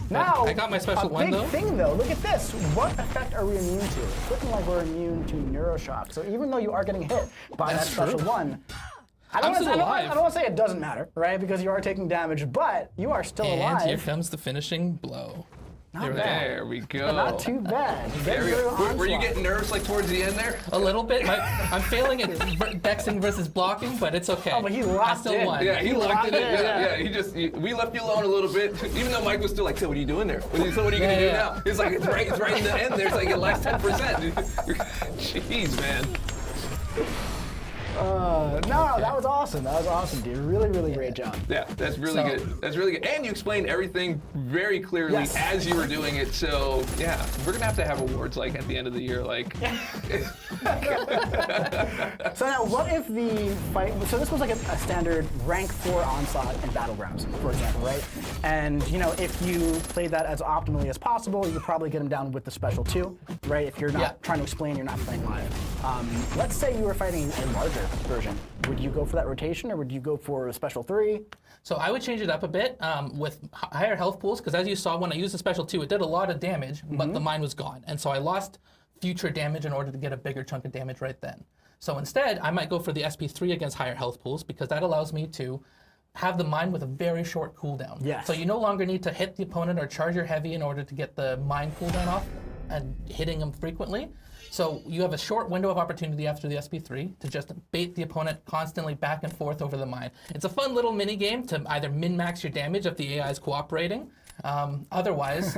Speaker 2: Now,
Speaker 5: I got my special one, though.
Speaker 2: A big thing, though, look at this. What effect are we immune to? It's looking like we're immune to neuroshock. So even though you are getting hit by that special one, I don't want to say it doesn't matter, right? Because you are taking damage, but you are still alive.
Speaker 5: And here comes the finishing blow.
Speaker 3: There we go.
Speaker 2: Not too bad.
Speaker 3: Were you getting nervous like towards the end there?
Speaker 5: A little bit. I'm failing at dexing versus blocking, but it's okay.
Speaker 2: Oh, but he locked
Speaker 5: I still won.
Speaker 3: Yeah, he locked it in. Yeah. We left you alone a little bit, even though Mike was still like, so what are you doing there? So what are you gonna do now? It's like it's right in the end. There's like it last 10%. Jeez, man.
Speaker 2: No, that was awesome. That was awesome, dude. Really, really great job.
Speaker 3: Yeah, that's really good. That's really good. And you explained everything very clearly as you were doing it. So yeah, we're gonna have to have awards like at the end of the year, like.
Speaker 2: So now, what if the fight? So this was like a standard rank 4 onslaught in Battlegrounds, for example, right? And you know, if you played that as optimally as possible, you could probably get him down with the special 2, right? If you're not trying to explain, you're not playing live. Let's say you were fighting a larger version. Would you go for that rotation, or would you go for a special 3?
Speaker 5: So I would change it up a bit with higher health pools, because as you saw when I used the special 2, it did a lot of damage, but the mine was gone. And so I lost future damage in order to get a bigger chunk of damage right then. So instead, I might go for the SP3 against higher health pools, because that allows me to have the mine with a very short cooldown.
Speaker 2: Yes.
Speaker 5: So you no longer need to hit the opponent or charge your heavy in order to get the mine cooldown off and hitting them frequently. So you have a short window of opportunity after the SP3 to just bait the opponent constantly back and forth over the mine. It's a fun little mini game to either min-max your damage if the AI is cooperating. Otherwise,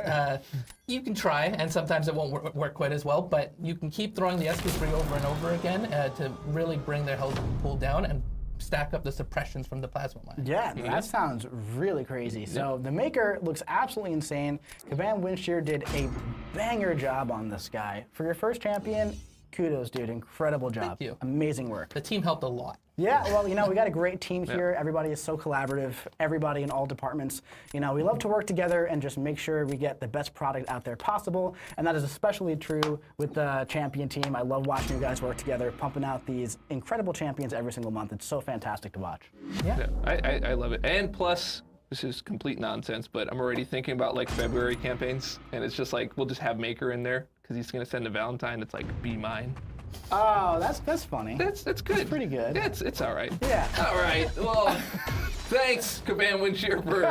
Speaker 5: you can try, and sometimes it won't work quite as well, but you can keep throwing the SP3 over and over again to really bring their health pool down and stack up the suppressions from the plasma mine.
Speaker 2: Yeah, that sounds really crazy. So the Maker looks absolutely insane. Kabam Windshear did a banger job on this guy. For your first champion, kudos, dude. Incredible job.
Speaker 5: Thank you.
Speaker 2: Amazing work.
Speaker 5: The team helped a lot.
Speaker 2: Yeah, well, you know, we got a great team here. Everybody is so collaborative. Everybody in all departments. You know, we love to work together and just make sure we get the best product out there possible. And that is especially true with the champion team. I love watching you guys work together, pumping out these incredible champions every single month. It's so fantastic to watch.
Speaker 3: Yeah, I love it. And plus, this is complete nonsense, but I'm already thinking about like February campaigns, and it's just like, we'll just have Maker in there, because he's gonna send a Valentine that's like, be mine.
Speaker 2: Oh, that's funny.
Speaker 3: That's good.
Speaker 2: That's pretty good.
Speaker 3: Yeah, it's all right.
Speaker 2: Yeah.
Speaker 3: All right. Well, thanks, Kabam Windshear, for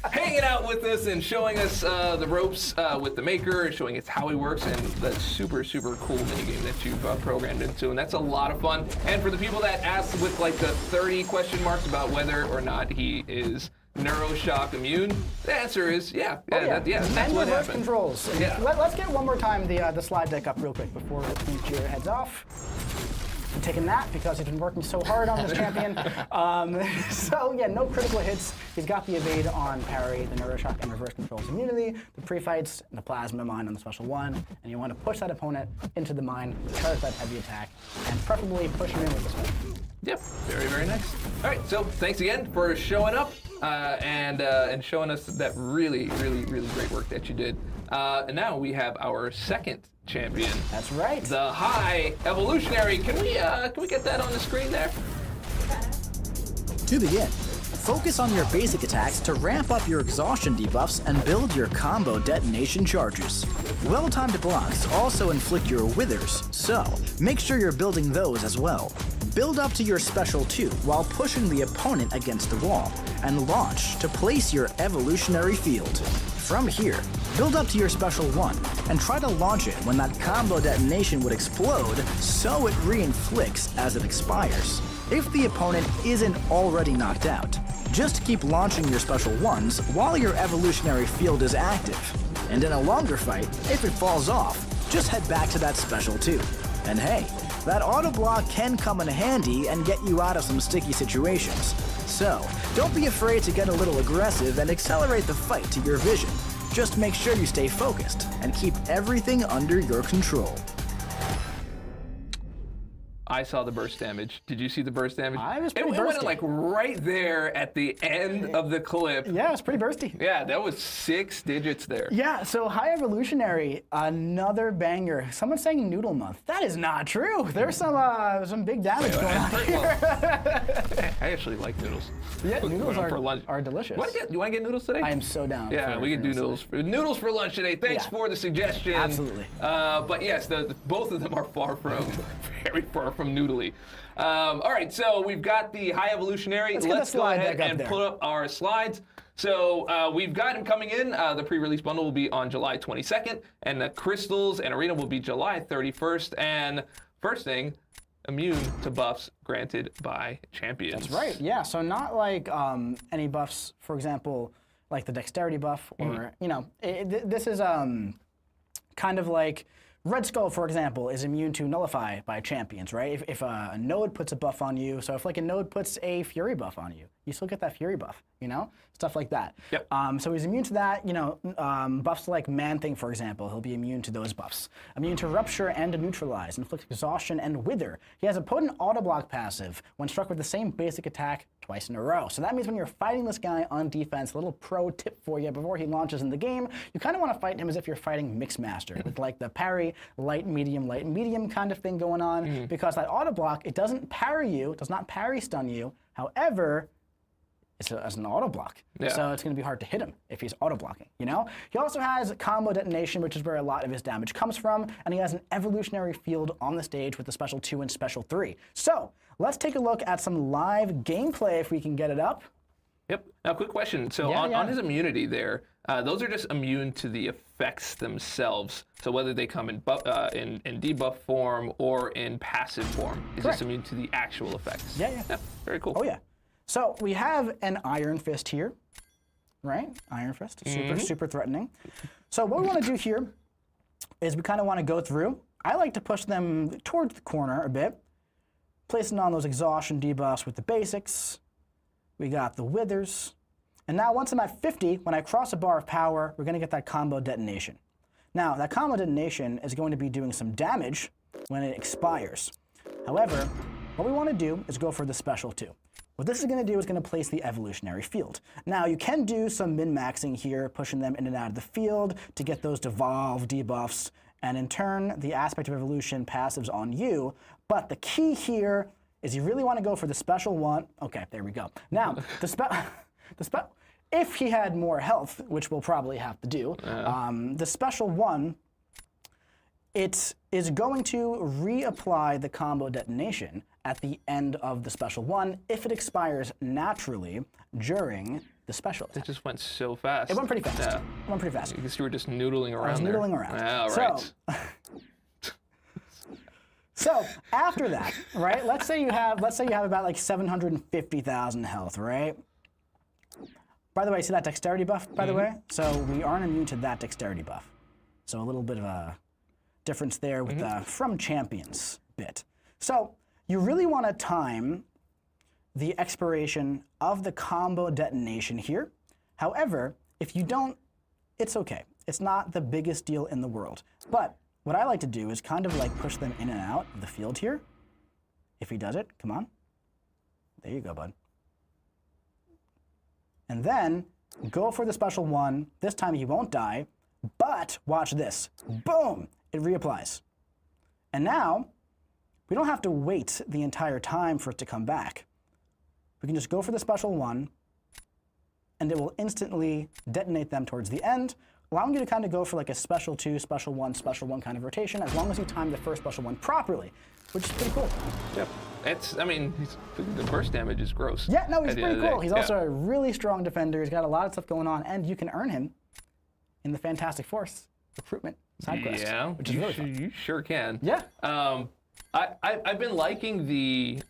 Speaker 3: hanging out with us and showing us the ropes with the Maker, showing us how he works, and the super, super cool minigame that you've programmed into. And that's a lot of fun. And for the people that asked with like the 30 question marks about whether or not he is neuroshock immune, the answer is yeah. That's
Speaker 2: and
Speaker 3: what
Speaker 2: reverse
Speaker 3: happened.
Speaker 2: controls.
Speaker 3: Yeah.
Speaker 2: Let's get one more time the slide deck up real quick before Windshear heads off. I'm taking that because he's been working so hard on this champion. So yeah, no critical hits. He's got the evade on parry, the neuroshock and reverse controls immunity, the pre-fights, and the plasma mine on the special 1. And you want to push that opponent into the mine, charge that heavy attack, and preferably push him in with the special.
Speaker 3: Yep, very, very nice. All right, so thanks again for showing up and showing us that really, really, really great work that you did. And now we have our second champion.
Speaker 2: That's right.
Speaker 3: The High Evolutionary. Can we get that on the screen there?
Speaker 4: To begin, focus on your basic attacks to ramp up your exhaustion debuffs and build your combo detonation charges. Well-timed blocks also inflict your withers, so make sure you're building those as well. Build up to your special 2 while pushing the opponent against the wall, and launch to place your evolutionary field. From here, build up to your special 1 and try to launch it when that combo detonation would explode, so it re-inflicts as it expires. If the opponent isn't already knocked out, just keep launching your special 1s while your evolutionary field is active. And in a longer fight, if it falls off, just head back to that special 2. And hey, that auto block can come in handy and get you out of some sticky situations. So, don't be afraid to get a little aggressive and accelerate the fight to your vision. Just make sure you stay focused and keep everything under your control.
Speaker 3: I saw the burst damage. Did you see the burst damage?
Speaker 2: I was pretty
Speaker 3: it went
Speaker 2: bursty.
Speaker 3: like right there at the end of the clip.
Speaker 2: Yeah, it's pretty bursty.
Speaker 3: Yeah, that was 6 digits there.
Speaker 2: Yeah, so High Evolutionary, another banger. Someone's saying Noodle Month. That is not true. There's some big damage going on here.
Speaker 3: I actually like noodles.
Speaker 2: Yeah, noodles
Speaker 3: for lunch.
Speaker 2: are delicious.
Speaker 3: You want to get noodles today?
Speaker 2: I am so down.
Speaker 3: Yeah, we can do noodles for lunch today. Thanks
Speaker 2: Yeah.
Speaker 3: for the suggestion.
Speaker 2: Absolutely.
Speaker 3: But yes, both of them are very far from noodly. All right, so we've got the High Evolutionary.
Speaker 2: Let's get the
Speaker 3: Let's go
Speaker 2: slide
Speaker 3: ahead
Speaker 2: back up
Speaker 3: and
Speaker 2: there.
Speaker 3: put up our slides. So we've got him coming in. The pre-release bundle will be on July 22nd, and the Crystals and Arena will be July 31st. And first thing, immune to buffs granted by champions.
Speaker 2: That's right, yeah. So not like any buffs, for example, like the dexterity buff, or, you know, this is kind of like Red Skull, for example, is immune to nullify by champions, right? If a node puts a buff on you, so if like a node puts a fury buff on you, you still get that fury buff, you know? Stuff like that.
Speaker 3: Yep.
Speaker 2: So he's immune to that, you know, buffs like Man-Thing, for example, he'll be immune to those buffs. Immune to Rupture and Neutralize, Inflict Exhaustion and Wither. He has a potent auto-block passive when struck with the same basic attack twice in a row. So that means when you're fighting this guy on defense, a little pro tip for you before he launches in the game, you kind of want to fight him as if you're fighting Mixmaster, with like the parry, light, medium kind of thing going on, because that auto-block, it doesn't parry you, it does not parry stun you, however, it's as an auto block.
Speaker 3: Yeah.
Speaker 2: So it's going to be hard to hit him if he's auto blocking, you know? He also has combo detonation, which is where a lot of his damage comes from, and he has an evolutionary field on the stage with the special 2 and special 3. So let's take a look at some live gameplay if we can get it up.
Speaker 3: Yep. Now, quick question. So on his immunity there, those are just immune to the effects themselves. So whether they come in debuff form or in passive form, he's just immune to the actual effects.
Speaker 2: Yeah.
Speaker 3: Very cool.
Speaker 2: Oh yeah. So we have an Iron Fist here, right? Iron Fist, super threatening. So what we want to do here is we kind of want to go through. I like to push them towards the corner a bit, placing on those exhaustion debuffs with the basics. We got the withers. And now once I'm at 50, when I cross a bar of power, we're going to get that combo detonation. Now, that combo detonation is going to be doing some damage when it expires. However, what we want to do is go for the special 2. What this is going to do is going to place the evolutionary field. Now, you can do some min-maxing here, pushing them in and out of the field to get those devolve debuffs, and in turn, the aspect of evolution passives on you. But the key here is you really want to go for the special 1. Okay, there we go. Now, if he had more health, which we'll probably have to do, the special 1, it is going to reapply the combo detonation at the end of the special 1 if it expires naturally during the special attack.
Speaker 3: It just went so fast.
Speaker 2: It went pretty fast.
Speaker 3: Yeah.
Speaker 2: It went pretty fast.
Speaker 3: I guess you were just noodling around.
Speaker 2: I was noodling around.
Speaker 3: Oh, right.
Speaker 2: So after that, right? Let's say you have about like 750,000 health, right? By the way, see that dexterity buff, by the way? So we aren't immune to that dexterity buff. So a little bit of a difference there with the from champions bit. So you really want to time the expiration of the combo detonation here. However, if you don't, it's okay. It's not the biggest deal in the world. But what I like to do is kind of like push them in and out of the field here. If he does it, come on. There you go, bud. And then go for the special 1. This time he won't die, but watch this. Boom! It reapplies. And now, we don't have to wait the entire time for it to come back. We can just go for the special 1, and it will instantly detonate them towards the end, allowing you to kind of go for like a special 2, special 1 kind of rotation, as long as you time the first special 1 properly, which is pretty cool.
Speaker 3: Yep. I mean, the burst damage is gross.
Speaker 2: Yeah, no, he's pretty cool. He's also a really strong defender. He's got a lot of stuff going on, and you can earn him in the Fantastic Force recruitment side quest, which is really fun.
Speaker 3: You sure can.
Speaker 2: Yeah.
Speaker 3: I've been liking the,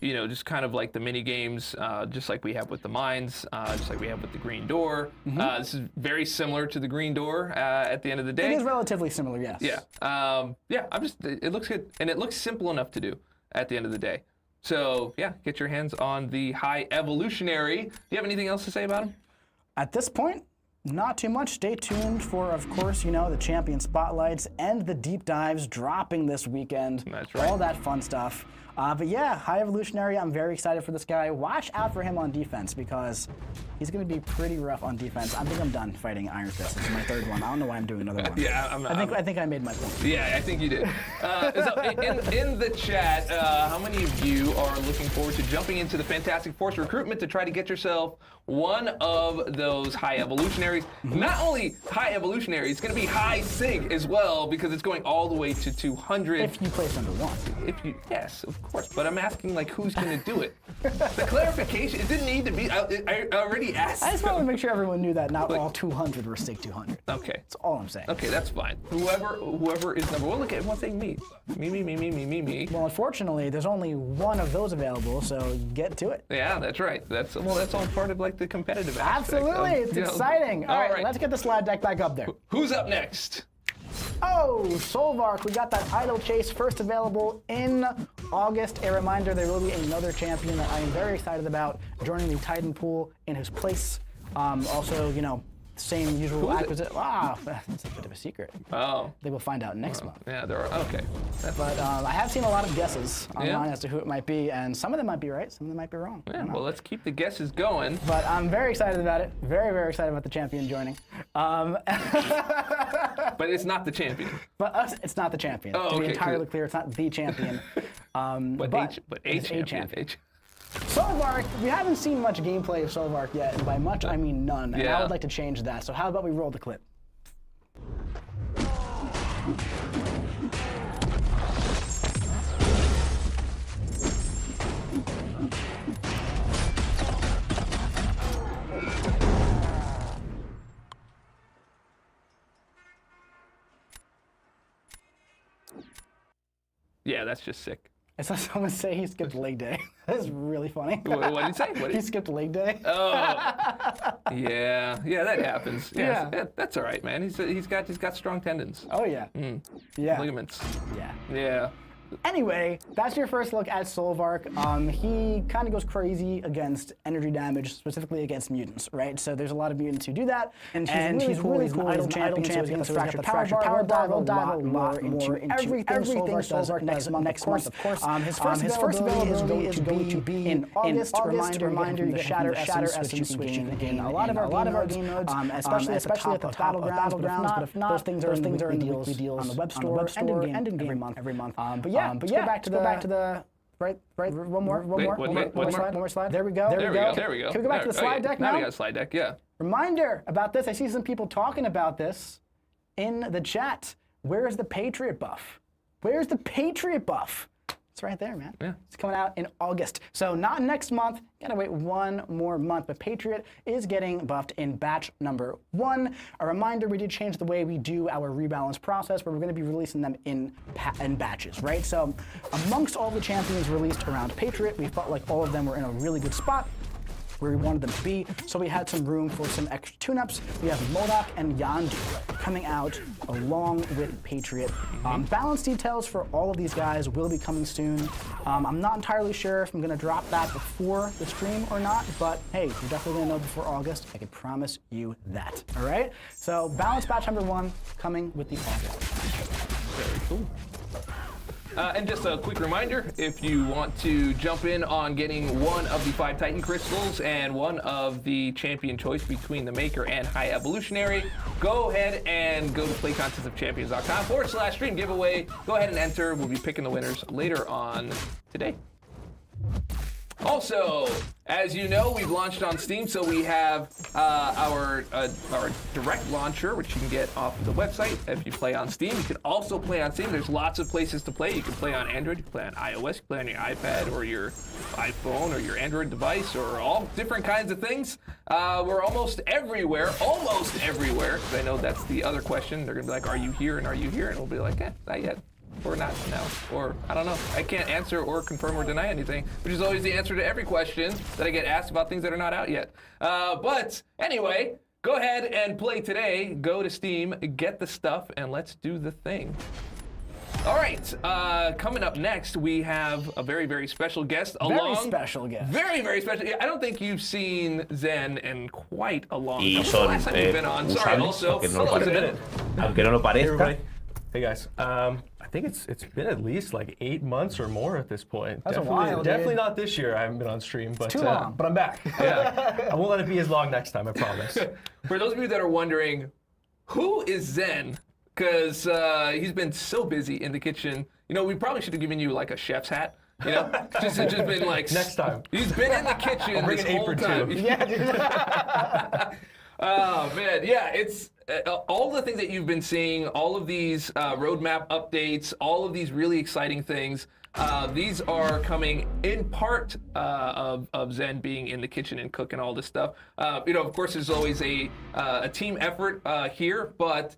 Speaker 3: just kind of like the mini games, just like we have with the mines, just like we have with the Green Door. This is very similar to the Green Door at the end of the day.
Speaker 2: It is relatively similar, yes.
Speaker 3: Yeah. It looks good, and it looks simple enough to do at the end of the day. So yeah, get your hands on the High Evolutionary. Do you have anything else to say about him?
Speaker 2: At this point, Not too much. Stay tuned for, of course, the champion spotlights and the deep dives dropping this weekend.
Speaker 3: That's right.
Speaker 2: All that fun stuff. But yeah, High Evolutionary, I'm very excited for this guy. Watch out for him on defense because he's going to be pretty rough on defense. I think I'm done fighting Iron Fist. This is my third one. I don't know why I'm doing another one.
Speaker 3: Yeah,
Speaker 2: I think I made my point.
Speaker 3: Yeah, I think you did. So in the chat, how many of you are looking forward to jumping into the Fantastic Force recruitment to try to get yourself one of those High Evolutionaries? Not only High Evolutionary, it's going to be High Sig as well because it's going all the way to 200.
Speaker 2: If you place number 1.
Speaker 3: Yes, of course. But I'm asking, like, who's going to do it? The clarification, it didn't need to be. I already asked.
Speaker 2: I just wanted to make sure everyone knew that not all 200 were Sig 200.
Speaker 3: Okay.
Speaker 2: That's all I'm saying.
Speaker 3: Okay, that's fine. Whoever is number 1, look at everyone saying me. Me.
Speaker 2: Well, unfortunately, there's only one of those available, so get to it.
Speaker 3: Yeah, that's right. That's all part of like the competitive aspect.
Speaker 2: Absolutely, it's exciting. All right, let's get the slide deck back up there.
Speaker 3: Who's up next?
Speaker 2: Oh, Solvark, we got that Idle Chase first available in August. A reminder, there will be another champion that I am very excited about joining the Titan pool in his place. Also, same usual acquisition. That's a bit of a secret.
Speaker 3: Oh.
Speaker 2: They will find out next month.
Speaker 3: Yeah, there are. Okay.
Speaker 2: But I have seen a lot of guesses online as to who it might be, and some of them might be right, some of them might be wrong.
Speaker 3: Yeah, well, let's keep the guesses going.
Speaker 2: But I'm very excited about it. Very, very excited about the champion joining.
Speaker 3: But it's not the champion.
Speaker 2: But it's not the champion.
Speaker 3: Oh,
Speaker 2: to be
Speaker 3: okay,
Speaker 2: entirely clear, it's not the champion.
Speaker 3: But a
Speaker 2: it's
Speaker 3: champion.
Speaker 2: Solvark, we haven't seen much gameplay of Solvark yet, and by much I mean none. And I would like to change that. So how about we roll the clip?
Speaker 3: Yeah, that's just sick.
Speaker 2: I saw someone say he skipped leg day. That's really funny.
Speaker 3: What did he say?
Speaker 2: He skipped leg day.
Speaker 3: Oh, yeah, that happens. Yeah, that's all right, man. He's got strong tendons.
Speaker 2: Oh yeah. Yeah.
Speaker 3: Ligaments.
Speaker 2: Yeah. Anyway, that's your first look at Solvark. He kind of goes crazy against energy damage, specifically against mutants, right? So there's a lot of mutants who do that. And he's really cool. He's an idle champion, so he's got the fractured power bar. We'll dive a lot more into everything Solvark does next month, of course. His first availability is going to be in August. Reminder, you get Shatter Essence, which you can gain in a lot of our game modes, especially at the top of Battlegrounds. But if not, those things are in the weekly deals on the web store and in game every month. But yeah, go back to the right. One more slide. There we go.
Speaker 3: There we go.
Speaker 2: Can we go back to the slide deck now?
Speaker 3: Now we got a slide deck. Yeah.
Speaker 2: Reminder about this. I see some people talking about this in the chat. Where's the Patriot buff? Where's the Patriot buff? It's right there, man.
Speaker 3: Yeah.
Speaker 2: It's coming out in August. So not next month. Gotta wait one more month. But Patriot is getting buffed in batch number 1. A reminder, we did change the way we do our rebalance process, where we're gonna be releasing them in batches, right? So amongst all the champions released around Patriot, we felt like all of them were in a really good spot where we wanted them to be, so we had some room for some extra tune-ups. We have Modok and Yondu coming out along with Patriot. Balance details for all of these guys will be coming soon. I'm not entirely sure if I'm gonna drop that before the stream or not, but hey, you're definitely gonna know before August. I can promise you that, all right? So balance batch number 1 coming with the August.
Speaker 3: Very cool. And just a quick reminder, if you want to jump in on getting one of the 5 Titan Crystals and one of the champion choice between the Maker and High Evolutionary, go ahead and go to playcontestsofchampions.com/stream giveaway. Go ahead and enter. We'll be picking the winners later on today. Also, as you know, we've launched on Steam, so we have our direct launcher, which you can get off of the website if you play on Steam. You can also play on Steam. There's lots of places to play. You can play on Android, you can play on iOS, you can play on your iPad or your iPhone or your Android device or all different kinds of things. We're almost everywhere, because I know that's the other question. They're going to be like, are you here and are you here? And we'll be like, not yet. Or not now, or I don't know. I can't answer or confirm or deny anything, which is always the answer to every question that I get asked about things that are not out yet. But anyway, go ahead and play today. Go to Steam, get the stuff, and let's do the thing. All right, coming up next, we have a very, very special guest.
Speaker 2: Very special guest.
Speaker 3: Very, very special. Yeah, I don't think you've seen Zen in quite a long time.
Speaker 6: Y
Speaker 3: When's the
Speaker 6: son
Speaker 3: last time you've been on? Sorry,
Speaker 6: usables,
Speaker 3: also.
Speaker 6: aunque no lo
Speaker 3: Hello,
Speaker 6: parezca.
Speaker 3: Zen.
Speaker 6: Aunque no lo
Speaker 1: Hey,
Speaker 6: parezca.
Speaker 1: everybody. Hey guys. I think it's been at least like 8 months or more at this point.
Speaker 2: That's a
Speaker 1: definitely,
Speaker 2: while, dude.
Speaker 1: definitely not this year. I haven't been on stream, but
Speaker 2: too long.
Speaker 1: But I'm back. Yeah, I won't let it be as long next time. I promise.
Speaker 3: For those of you that are wondering, who is Zen? Because he's been so busy in the kitchen. You know, we probably should have given you like a chef's hat. You know, just been like
Speaker 1: Next time.
Speaker 3: He's been in the kitchen
Speaker 1: I'll bring
Speaker 3: this
Speaker 1: an
Speaker 3: whole
Speaker 1: apron,
Speaker 3: time.
Speaker 1: too.
Speaker 2: Yeah, dude.
Speaker 3: Oh man, yeah, it's all the things that you've been seeing, all of these roadmap updates, all of these really exciting things. These are coming in part of Zen being in the kitchen and cooking all this stuff. You know, of course, there's always a team effort here, but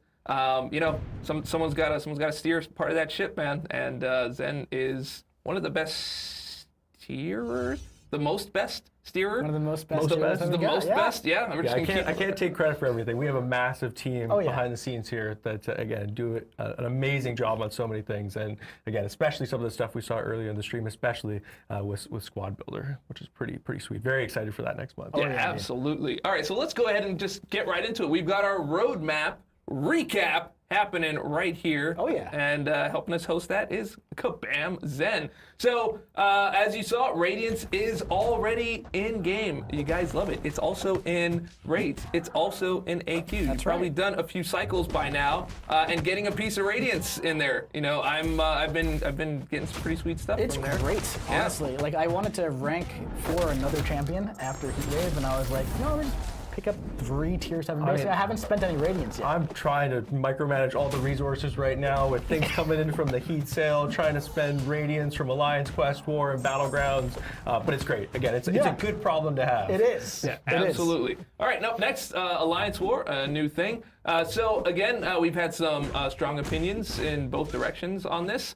Speaker 3: you know, someone's got to steer part of that ship, man. And Zen is one of the best steerers, the most best steerer.
Speaker 2: One of the most best.
Speaker 1: Most
Speaker 2: steerers
Speaker 1: best?
Speaker 2: we
Speaker 3: The
Speaker 2: got,
Speaker 3: most best, yeah. We're just
Speaker 1: Yeah,
Speaker 3: gonna keep-
Speaker 1: I can't take credit for everything. We have a massive team
Speaker 2: Oh, yeah.
Speaker 1: behind the scenes here that, again, do an amazing job on so many things. And again, especially some of the stuff we saw earlier in the stream, especially with Squad Builder, which is pretty sweet. Very excited for that next month.
Speaker 3: Yeah, absolutely. All right, so let's go ahead and just get right into it. We've got our roadmap recap happening right here.
Speaker 2: Oh, yeah.
Speaker 3: And helping us host that is Kabam Zen. So, as you saw, Radiance is already in game. You guys love it. It's also in Raids. It's also in AQ. You've probably done a few cycles by now, and getting a piece of Radiance in there. You know, I've been getting some pretty sweet stuff
Speaker 2: It's
Speaker 3: from there.
Speaker 2: great, honestly. Like, I wanted to rank for another champion after Heatwave, and I was like, you know, pick up 3 tier 7 base. I haven't spent any Radiance yet.
Speaker 1: I'm trying to micromanage all the resources right now with things coming in from the heat sale, trying to spend Radiance from Alliance Quest War and Battlegrounds, but it's great. Again, it's a good problem to have.
Speaker 2: It is.
Speaker 3: Yeah,
Speaker 2: It is.
Speaker 3: absolutely. All right, now next, Alliance War, a new thing. So again, we've had some strong opinions in both directions on this.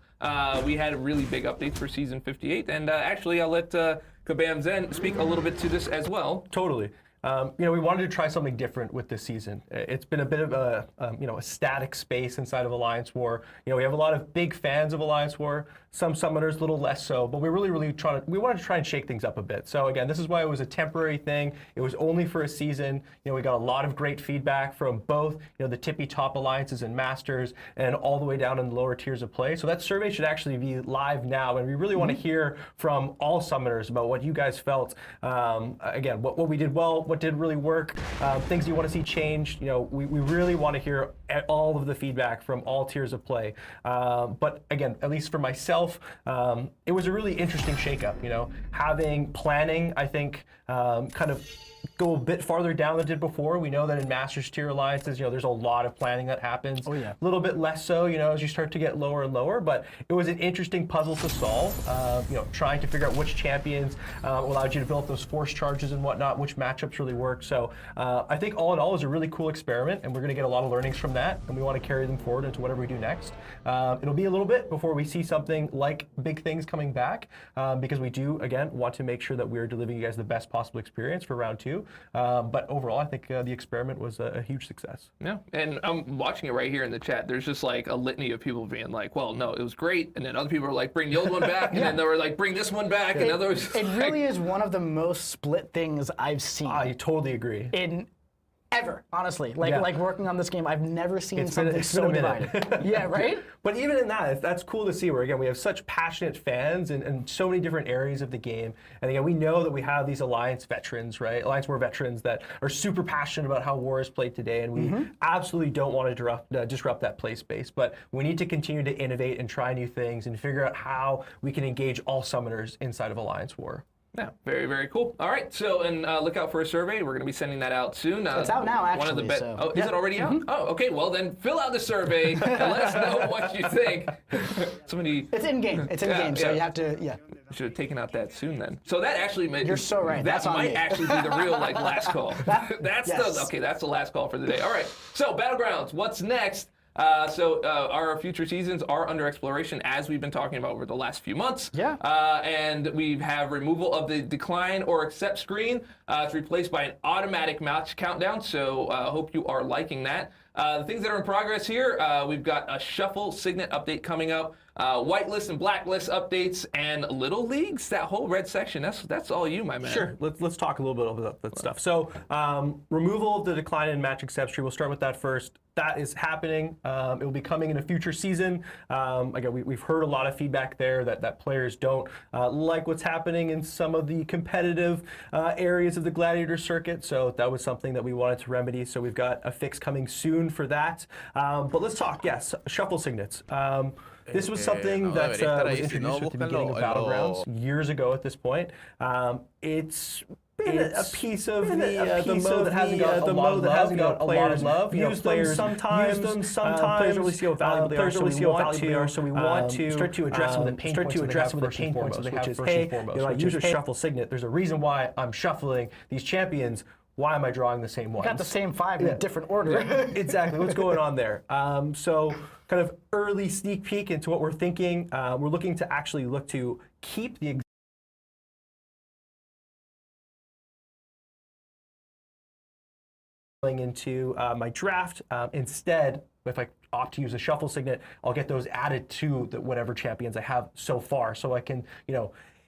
Speaker 3: We had really big updates for Season 58, and actually I'll let Kabam Zen speak a little bit to this as well.
Speaker 1: Totally. You know, we wanted to try something different with this season. It's been a bit of a, you know, a static space inside of Alliance War. You know, we have a lot of big fans of Alliance War. Some summoners, a little less so, but we really we wanted to try and shake things up a bit. So again, this is why it was a temporary thing. It was only for a season. You know, we got a lot of great feedback from both, you know, the tippy top alliances and masters, and all the way down in the lower tiers of play. So that survey should actually be live now, and we really want to hear from all summoners about what you guys felt. Again, what we did well, what did really work, things you want to see changed. You know, we really want to hear all of the feedback from all tiers of play. But again, at least for myself, it was a really interesting shakeup. You know, having planning, I think, kind of go a bit farther down than it did before. We know that in Masters tier alliances, you know, there's a lot of planning that happens.
Speaker 2: Oh, yeah.
Speaker 1: A little bit less so, you know, as you start to get lower and lower, but it was an interesting puzzle to solve. You know, trying to figure out which champions allowed you to build up those force charges and whatnot, which matchups really work. So I think all in all, it was a really cool experiment, and we're going to get a lot of learnings from that, and we want to carry them forward into whatever we do next. It'll be a little bit before we see something like big things coming back, because we do, again, want to make sure that we're delivering you guys the best possible experience for round 2. But overall, I think the experiment was a huge success.
Speaker 3: Yeah, and I'm watching it right here in the chat. There's just like a litany of people being like, well, no, it was great. And then other people are like, bring the old one back. And then they were like, bring this one back. And others.
Speaker 2: It really is one of the most split things I've seen.
Speaker 1: I totally agree.
Speaker 2: Ever, honestly. Like working on this game, I've never seen
Speaker 1: It's been
Speaker 2: something
Speaker 1: a
Speaker 2: so
Speaker 1: minute.
Speaker 2: divided. Yeah, right?
Speaker 1: But even in that, that's cool to see where, again, we have such passionate fans in so many different areas of the game. And again, we know that we have these Alliance veterans, right? Alliance War veterans that are super passionate about how War is played today. And we absolutely don't want to disrupt that play space. But we need to continue to innovate and try new things and figure out how we can engage all summoners inside of Alliance War.
Speaker 3: Yeah, very, very cool. All right, so and look out for a survey. We're going to be sending that out soon.
Speaker 2: It's out now, actually.
Speaker 3: One of the
Speaker 2: so.
Speaker 3: Oh, is it already out? Oh, okay. Well, then fill out the survey and let us know what you think. Somebody.
Speaker 2: It's in game. It's in game, so you have to,
Speaker 3: Should have taken out that soon then. So that actually
Speaker 2: You're so right.
Speaker 3: That
Speaker 2: That's on
Speaker 3: might
Speaker 2: me.
Speaker 3: actually be the real like last call. That's
Speaker 2: Yes.
Speaker 3: that's the last call for the day. All right. So Battlegrounds, what's next? So our future seasons are under exploration, as we've been talking about over the last few months.
Speaker 2: Yeah.
Speaker 3: And we have removal of the decline or accept screen. It's replaced by an automatic match countdown. So hope you are liking that. The things that are in progress here, we've got a Shuffle Signet update coming up, whitelist and blacklist updates, and Little Leagues. That whole red section, that's all you, my man.
Speaker 6: Sure. Let's talk a little bit about that stuff. So removal of the decline in match accept tree. We'll start with that first. That is happening. It will be coming in a future season. Again, we've heard a lot of feedback there that players don't like what's happening in some of the competitive areas of the Gladiator circuit. So that was something that we wanted to remedy. So we've got a fix coming soon for that. But let's talk, yes, Shuffle Signets. This was something that was introduced at the beginning of Battlegrounds years ago at this point. It's been a piece of the mode that hasn't got a lot of love. Used them sometimes. Players really see how valuable they are. So we want to start to address some of the pain points that they have, which is, hey, I use a Shuffle Signet. There's a reason why I'm shuffling these champions. Why am I drawing the same ones?
Speaker 2: Got the same 5 in a different order.
Speaker 6: Exactly. What's going on there? So kind of early sneak peek into what we're thinking. We're looking to actually keep the into my draft. Instead, if I opt to use a Shuffle Signet, I'll get those added to whatever champions I have so far. So I can,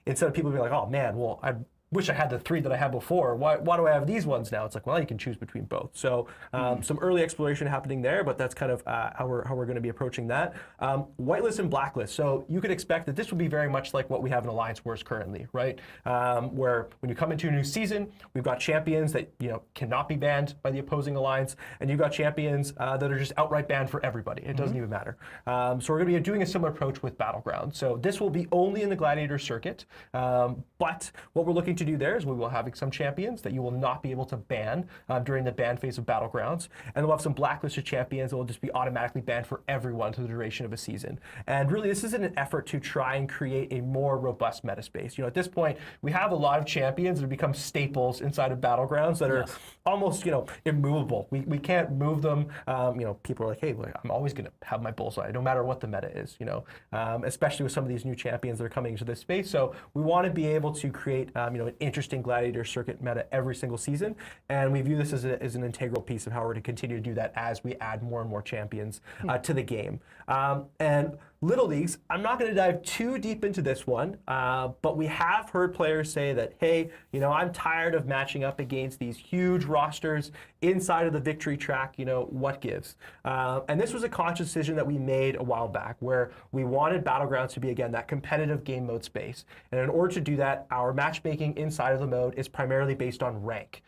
Speaker 6: instead of people being like, oh man, well, I wish I had the 3 that I had before. Why do I have these ones now? It's like, well, you can choose between both. So some early exploration happening there, but that's kind of how we're going to be approaching that. Whitelist and blacklist. So you could expect that this would be very much like what we have in Alliance Wars currently, right? Where when you come into a new season, we've got champions that cannot be banned by the opposing alliance, and you've got champions that are just outright banned for everybody. It doesn't even matter. So we're going to be doing a similar approach with Battlegrounds. So this will be only in the Gladiator circuit, but what we're looking to do there is we will have some champions that you will not be able to ban during the ban phase of Battlegrounds, and we'll have some blacklisted champions that will just be automatically banned for everyone for the duration of a season. And really, this is an effort to try and create a more robust meta space. At this point, we have a lot of champions that have become staples inside of Battlegrounds that are almost, immovable. We can't move them. People are like, hey, I'm always going to have my bullseye, no matter what the meta is. Especially with some of these new champions that are coming into this space. So we want to be able to create, an interesting Gladiator circuit meta every single season, and we view this as an integral piece of how we're going to continue to do that as we add more and more champions to the game. And Little Leagues, I'm not going to dive too deep into this one, but we have heard players say that, hey, I'm tired of matching up against these huge rosters inside of the victory track, what gives? And this was a conscious decision that we made a while back, where we wanted Battlegrounds to be, again, that competitive game mode space. And in order to do that, our matchmaking inside of the mode is primarily based on rank.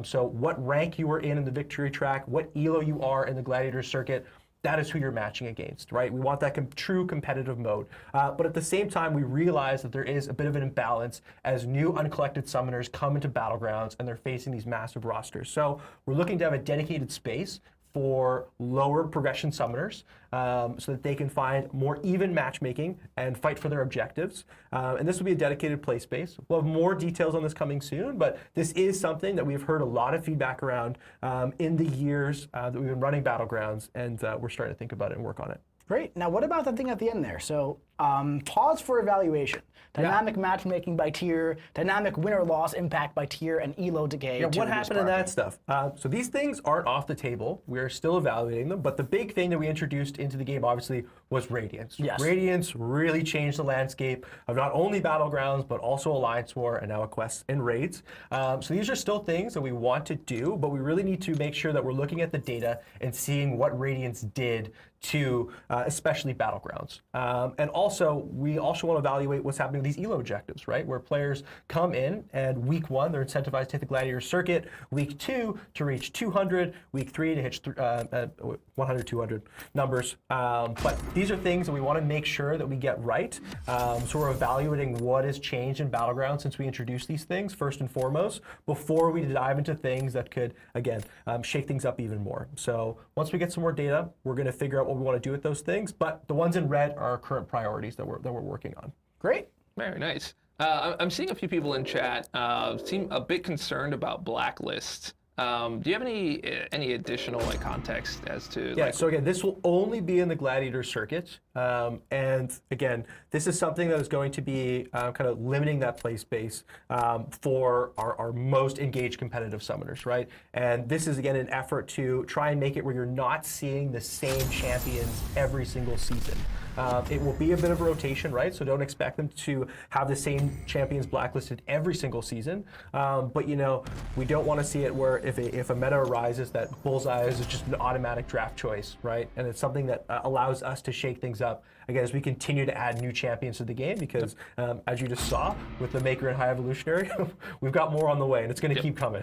Speaker 6: So what rank you are in the victory track, what elo you are in the Gladiator circuit, that is who you're matching against, right? We want that true competitive mode. But at the same time, we realize that there is a bit of an imbalance as new uncollected summoners come into Battlegrounds and they're facing these massive rosters. So we're looking to have a dedicated space for lower progression summoners so that they can find more even matchmaking and fight for their objectives. And this will be a dedicated play space. We'll have more details on this coming soon, but this is something that we've heard a lot of feedback around in the years that we've been running Battlegrounds, and we're starting to think about it and work on it.
Speaker 2: Great. Now, what about the thing at the end there? So, pause for evaluation. Dynamic matchmaking by tier, dynamic win or loss impact by tier, and elo decay.
Speaker 6: Yeah, what happened in that stuff? So these things aren't off the table. We're still evaluating them, but the big thing that we introduced into the game, obviously, was Radiance.
Speaker 2: Yes.
Speaker 6: Radiance really changed the landscape of not only Battlegrounds, but also Alliance War and now Quests and Raids. So these are still things that we want to do, but we really need to make sure that we're looking at the data and seeing what Radiance did to especially Battlegrounds. And also, we also want to evaluate what's happening with these elo objectives, right? Where players come in and week 1, they're incentivized to hit the Gladiator circuit, week 2 to reach 200, week 3 to hit 100, 200 numbers. But these are things that we want to make sure that we get right. So we're evaluating what has changed in Battlegrounds since we introduced these things, first and foremost, before we dive into things that could, again, shake things up even more. So once we get some more data, we're going to figure out what we want to do with those things. But the ones in red are our current priorities that we're working on.
Speaker 2: Great.
Speaker 3: Very nice. I'm seeing a few people in chat seem a bit concerned about blacklists Do you have any additional like context as to?
Speaker 6: Yeah,
Speaker 3: like,
Speaker 6: so again, this will only be in the Gladiator circuit. And again, this is something that is going to be kind of limiting that play space for our most engaged competitive summoners, right? And this is, again, an effort to try and make it where you're not seeing the same champions every single season. It will be a bit of a rotation, right? So don't expect them to have the same champions blacklisted every single season. But, you know, we don't want to see it where if a meta arises that Bullseye is just an automatic draft choice, right? And it's something that allows us to shake things up, again, as we continue to add new champions to the game, because as you just saw with the Maker and High Evolutionary, we've got more on the way, and it's going to keep coming.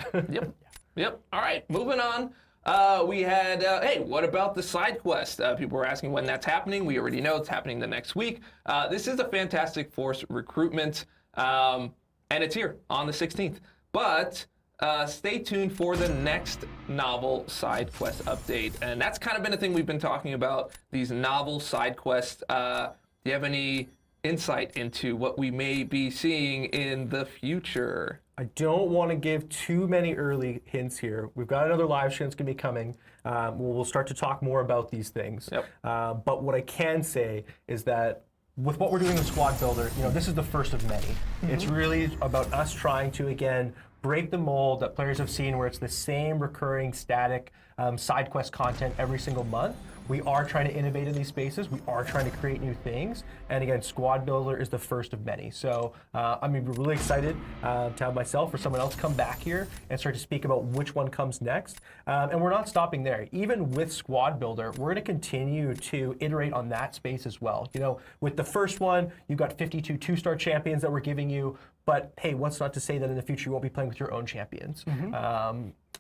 Speaker 3: Yep. All right, moving on. We had, hey, what about the side quest? People were asking when that's happening. We already know it's happening the next week. This is a Fantastic Force recruitment, and it's here on the 16th. But stay tuned for the next novel side quest update. And that's kind of been a thing we've been talking about, these novel side quests. Do you have any insight into what we may be seeing in the future?
Speaker 6: I don't want to give too many early hints here. We've got another live stream that's going to be coming. We'll start to talk more about these things. But what I can say is that with what we're doing with Squad Builder, you know, this is the first of many. It's really about us trying to, again, break the mold that players have seen where it's the same recurring static side quest content every single month. We are trying to innovate in these spaces. We are trying to create new things. And again, Squad Builder is the first of many. So I'm really excited to have myself or someone else come back here and start to speak about which one comes next. And we're not stopping there. Even with Squad Builder, we're going to continue to iterate on that space as well. You know, with the first one, you've got 52 two-star champions that we're giving you. But hey, what's not to say that in the future you won't be playing with your own champions?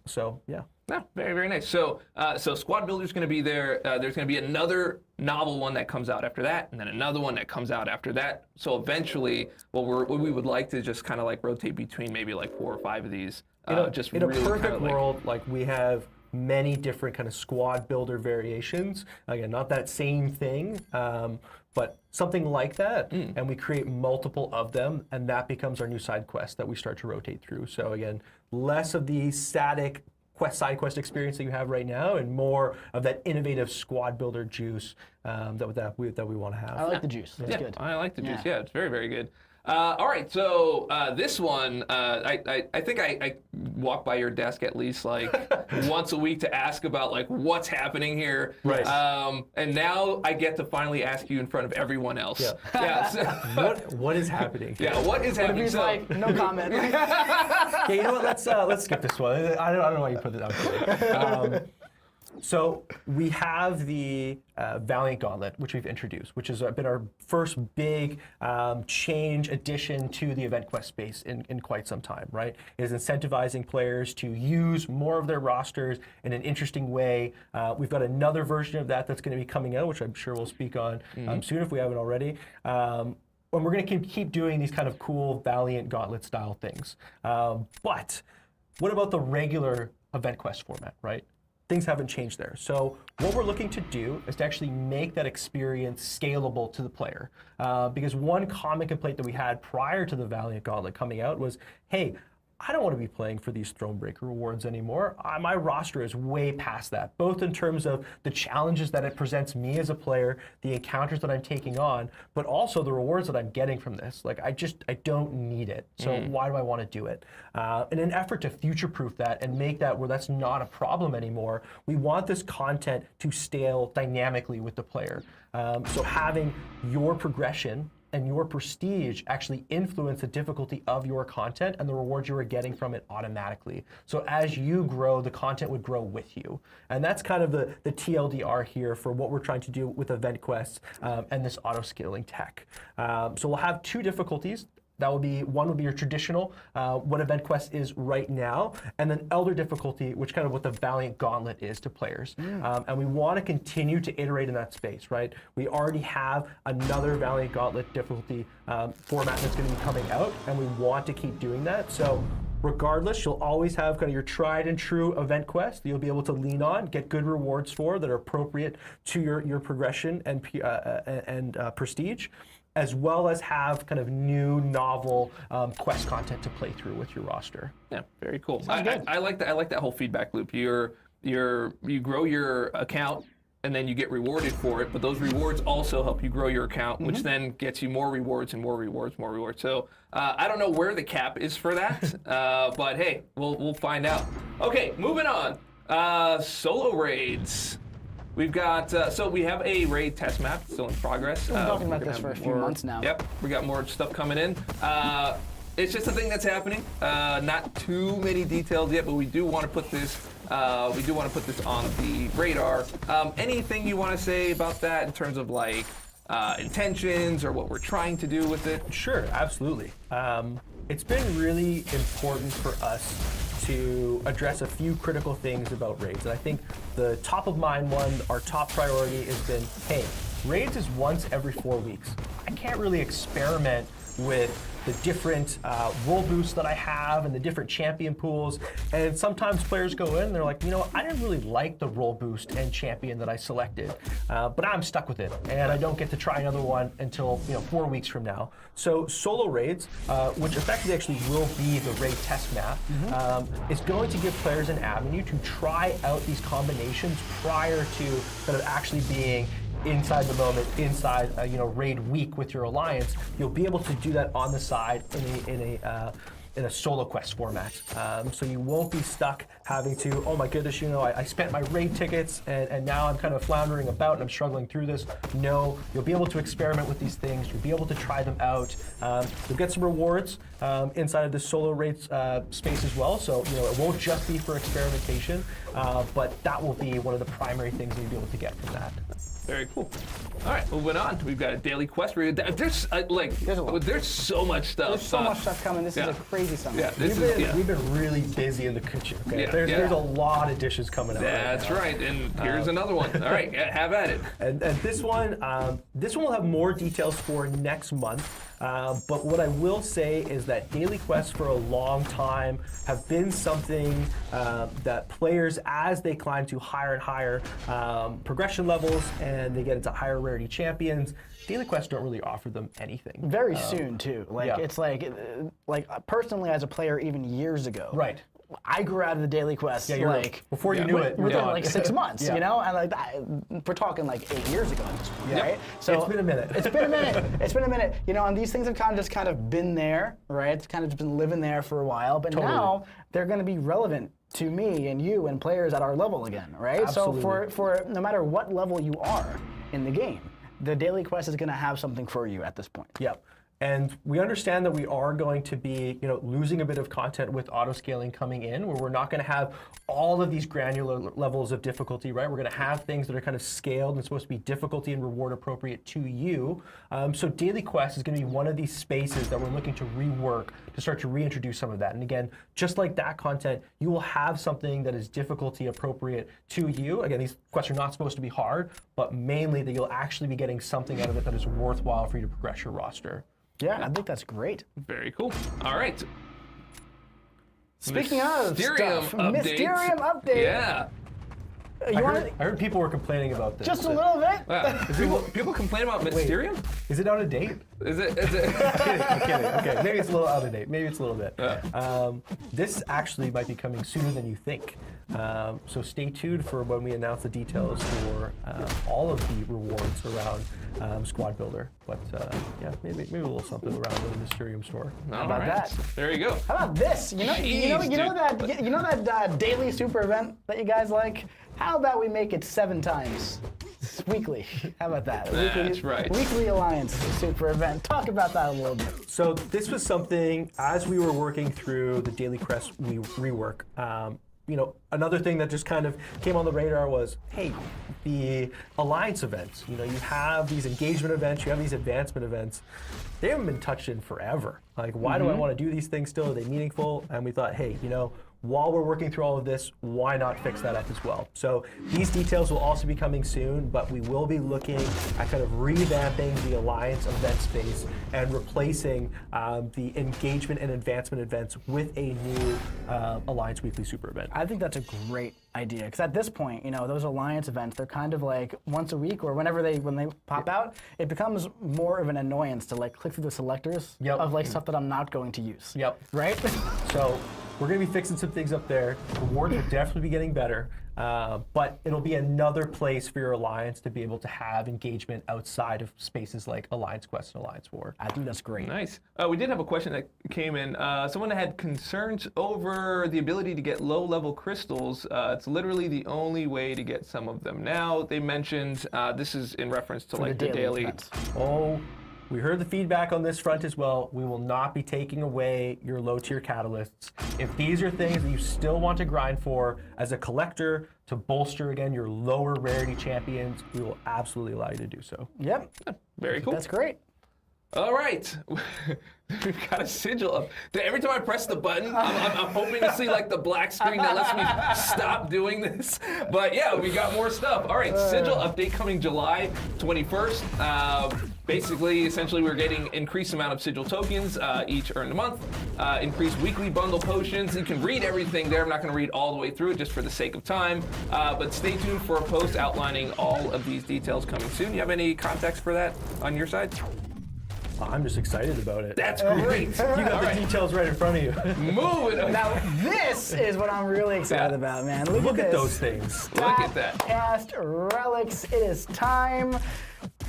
Speaker 6: So yeah.
Speaker 3: Yeah, very, very nice. So, Squad Builder's going to be there. There's going to be another novel one that comes out after that, and then another one that comes out after that. So eventually, what we would like to just kind of like rotate between maybe like 4 or 5 of these. Just
Speaker 6: in
Speaker 3: really
Speaker 6: a perfect
Speaker 3: kind of
Speaker 6: world, like we have many different kind of Squad Builder variations. Again, not that same thing, but something like that, and we create multiple of them, and that becomes our new side quest that we start to rotate through. So again, less of the static side quest experience that you have right now, and more of that innovative Squad Builder juice that we want to have.
Speaker 2: I like the juice. That's good.
Speaker 3: I like the juice. Yeah, it's very, very good. All right, so this one, I think I walk by your desk at least like once a week to ask about like what's happening here.
Speaker 6: Right.
Speaker 3: And now I get to finally ask you in front of everyone else. So,
Speaker 6: what is happening?
Speaker 3: What is happening?
Speaker 2: He's like, no comment.
Speaker 6: Okay, you know what? Let's skip this one. I don't know why you put it out there. So we have the Valiant Gauntlet, which we've introduced, which has been our first big change addition to the event quest space in quite some time, right? It is incentivizing players to use more of their rosters in an interesting way. We've got another version of that that's going to be coming out, which I'm sure we'll speak on soon if we haven't already. And we're going to keep doing these kind of cool Valiant Gauntlet style things. But what about the regular event quest format, right? Things haven't changed there. So what we're looking to do is to actually make that experience scalable to the player. Because one common complaint that we had prior to the Valiant Gauntlet coming out was, hey, I don't want to be playing for these Thronebreaker rewards anymore. My roster is way past that, both in terms of the challenges that it presents me as a player, the encounters that I'm taking on, but also the rewards that I'm getting from this. Like, I don't need it. So why do I want to do it? In an effort to future-proof that and make that where that's not a problem anymore, we want this content to scale dynamically with the player. So having your progression and your prestige actually influence the difficulty of your content and the rewards you are getting from it automatically. So as you grow, the content would grow with you. And that's kind of the TLDR here for what we're trying to do with event quests and this auto-scaling tech. So we'll have 2 difficulties. That will be, one would be your traditional, what Event Quest is right now, and then Elder difficulty, which kind of what the Valiant Gauntlet is to players. And we want to continue to iterate in that space, right? We already have another Valiant Gauntlet difficulty format that's going to be coming out, and we want to keep doing that. So regardless, you'll always have kind of your tried and true event quest that you'll be able to lean on, get good rewards for that are appropriate to your progression and prestige. as well as have kind of new, novel quest content to play through with your roster.
Speaker 3: Yeah, very cool. I like that. I like that whole feedback loop. You grow your account, and then you get rewarded for it. But those rewards also help you grow your account, which then gets you more rewards and more rewards, more rewards. So I don't know where the cap is for that, but hey, we'll find out. Okay, moving on. Solo raids. We've got, so we have a raid test map still in progress.
Speaker 2: We've been talking about this for a few months now.
Speaker 3: Yep, we got more stuff coming in. It's just a thing that's happening. Not too many details yet, but we do want to put this. We do want to put this on the radar. Anything you want to say about that in terms of like intentions or what we're trying to do with it?
Speaker 6: Sure, absolutely. It's been really important for us to address a few critical things about raids. And I think the top of mind one, our top priority has been, hey, raids is once every 4 weeks. I can't really experiment with the different role boosts that I have and the different champion pools. And sometimes players go in and they're like, you know, I didn't really like the role boost and champion that I selected, but I'm stuck with it. And I don't get to try another one until 4 weeks from now. So solo raids, which effectively actually will be the raid test map, is going to give players an avenue to try out these combinations prior to kind of actually being inside the moment, inside raid week with your alliance. You'll be able to do that on the side in a solo quest format. So you won't be stuck having to, oh my goodness, I spent my raid tickets and now I'm kind of floundering about and I'm struggling through this. No, you'll be able to experiment with these things. You'll be able to try them out. You'll get some rewards inside of the solo raid space as well. So it won't just be for experimentation, but that will be one of the primary things that you'll be able to get from that.
Speaker 3: Very cool. All right, moving on. We've got a daily quest. There's so much stuff.
Speaker 2: There's so much stuff coming. This is a crazy summer.
Speaker 3: Yeah,
Speaker 6: we've been really busy in the kitchen. Okay?
Speaker 3: Yeah,
Speaker 6: there's a lot of dishes coming out.
Speaker 3: That's right. And here's another one. All right, have at it.
Speaker 6: And this one will have more details for next month. But what I will say is that daily quests for a long time have been something that players, as they climb to higher and higher progression levels and they get into higher rarity champions, daily quests don't really offer them anything.
Speaker 2: Very soon too. It's like personally as a player, even years ago.
Speaker 6: Right.
Speaker 2: I grew out of the daily quest
Speaker 6: before you knew it.
Speaker 2: Within 6 months, and we're talking 8 years ago at this point, right? So
Speaker 6: it's been a minute.
Speaker 2: It's been a minute. And these things have kind of been there, right? It's kind of just been living there for a while, but now they're going to be relevant to me and you and players at our level again, right?
Speaker 6: Absolutely.
Speaker 2: So for no matter what level you are in the game, the daily quest is going to have something for you at this point.
Speaker 6: Yep. And we understand that we are going to be, losing a bit of content with auto-scaling coming in, where we're not going to have all of these granular levels of difficulty, right? We're going to have things that are kind of scaled and supposed to be difficulty and reward appropriate to you. So Daily Quest is going to be one of these spaces that we're looking to rework to start to reintroduce some of that. And again, just like that content, you will have something that is difficulty appropriate to you. Again, these quests are not supposed to be hard, but mainly that you'll actually be getting something out of it that is worthwhile for you to progress your roster.
Speaker 2: Yeah, I think that's great.
Speaker 3: Very cool. All right.
Speaker 2: Speaking of stuff, Mysterium update.
Speaker 3: Yeah.
Speaker 6: I heard people were complaining about this.
Speaker 2: Just a little bit.
Speaker 3: Yeah. People complain about Mysterium?
Speaker 6: Is it out of date?
Speaker 3: Is it?
Speaker 6: I'm kidding. Okay, maybe it's a little out of date. Maybe it's a little bit. This actually might be coming sooner than you think. So stay tuned for when we announce the details for all of the rewards around Squad Builder. But maybe a little something around the Mysterium store.
Speaker 2: How about that?
Speaker 3: There you go.
Speaker 2: How about this? You know that daily super event that you guys like? How about we make it 7 times weekly? How about that?
Speaker 3: That's right.
Speaker 2: Weekly Alliance super event. Talk about that a little bit.
Speaker 6: So this was something, as we were working through the Daily Quest rework, another thing that just kind of came on the radar was, hey, the Alliance events. You have these engagement events, you have these advancement events. They haven't been touched in forever. Why do I want to do these things still? Are they meaningful? And we thought, hey, while we're working through all of this, why not fix that up as well? So these details will also be coming soon, but we will be looking at kind of revamping the Alliance event space and replacing the engagement and advancement events with a new Alliance Weekly Super event.
Speaker 2: I think that's a great idea, because at this point, those alliance events, they're kind of like once a week or when they pop out, it becomes more of an annoyance to like click through the selectors of like stuff that I'm not going to use.
Speaker 6: Yep.
Speaker 2: Right?
Speaker 6: So we're going to be fixing some things up there. Rewards will definitely be getting better, but it'll be another place for your alliance to be able to have engagement outside of spaces like Alliance Quest and Alliance War.
Speaker 2: I think that's great.
Speaker 3: Nice. We did have a question that came in. Someone had concerns over the ability to get low-level crystals. It's literally the only way to get some of them now. They mentioned this is in reference to like the daily.
Speaker 2: events.
Speaker 6: Oh, we heard the feedback on this front as well. We will not be taking away your low-tier catalysts. If these are things that you still want to grind for as a collector to bolster, again, your lower rarity champions, we will absolutely allow you to do so.
Speaker 2: Yep.
Speaker 3: Very cool.
Speaker 2: That's great.
Speaker 3: All right, we've got a sigil up. Every time I press the button, I'm hoping to see like the black screen that lets me stop doing this. But yeah, we got more stuff. All right, sigil update coming July 21st. Basically, essentially, we're getting increased amount of sigil tokens each earned month, increased weekly bundle potions. You can read everything there. I'm not going to read all the way through it just for the sake of time. But stay tuned for a post outlining all of these details coming soon. You have any context for that on your side?
Speaker 6: I'm just excited about it.
Speaker 3: That's great.
Speaker 6: You got the details right in front of you.
Speaker 3: Moving on.
Speaker 2: Now, this is what I'm really excited about, man.
Speaker 6: Look
Speaker 2: at
Speaker 6: at
Speaker 2: this.
Speaker 6: those things.
Speaker 3: Look at that.
Speaker 2: Statcast relics. It is time.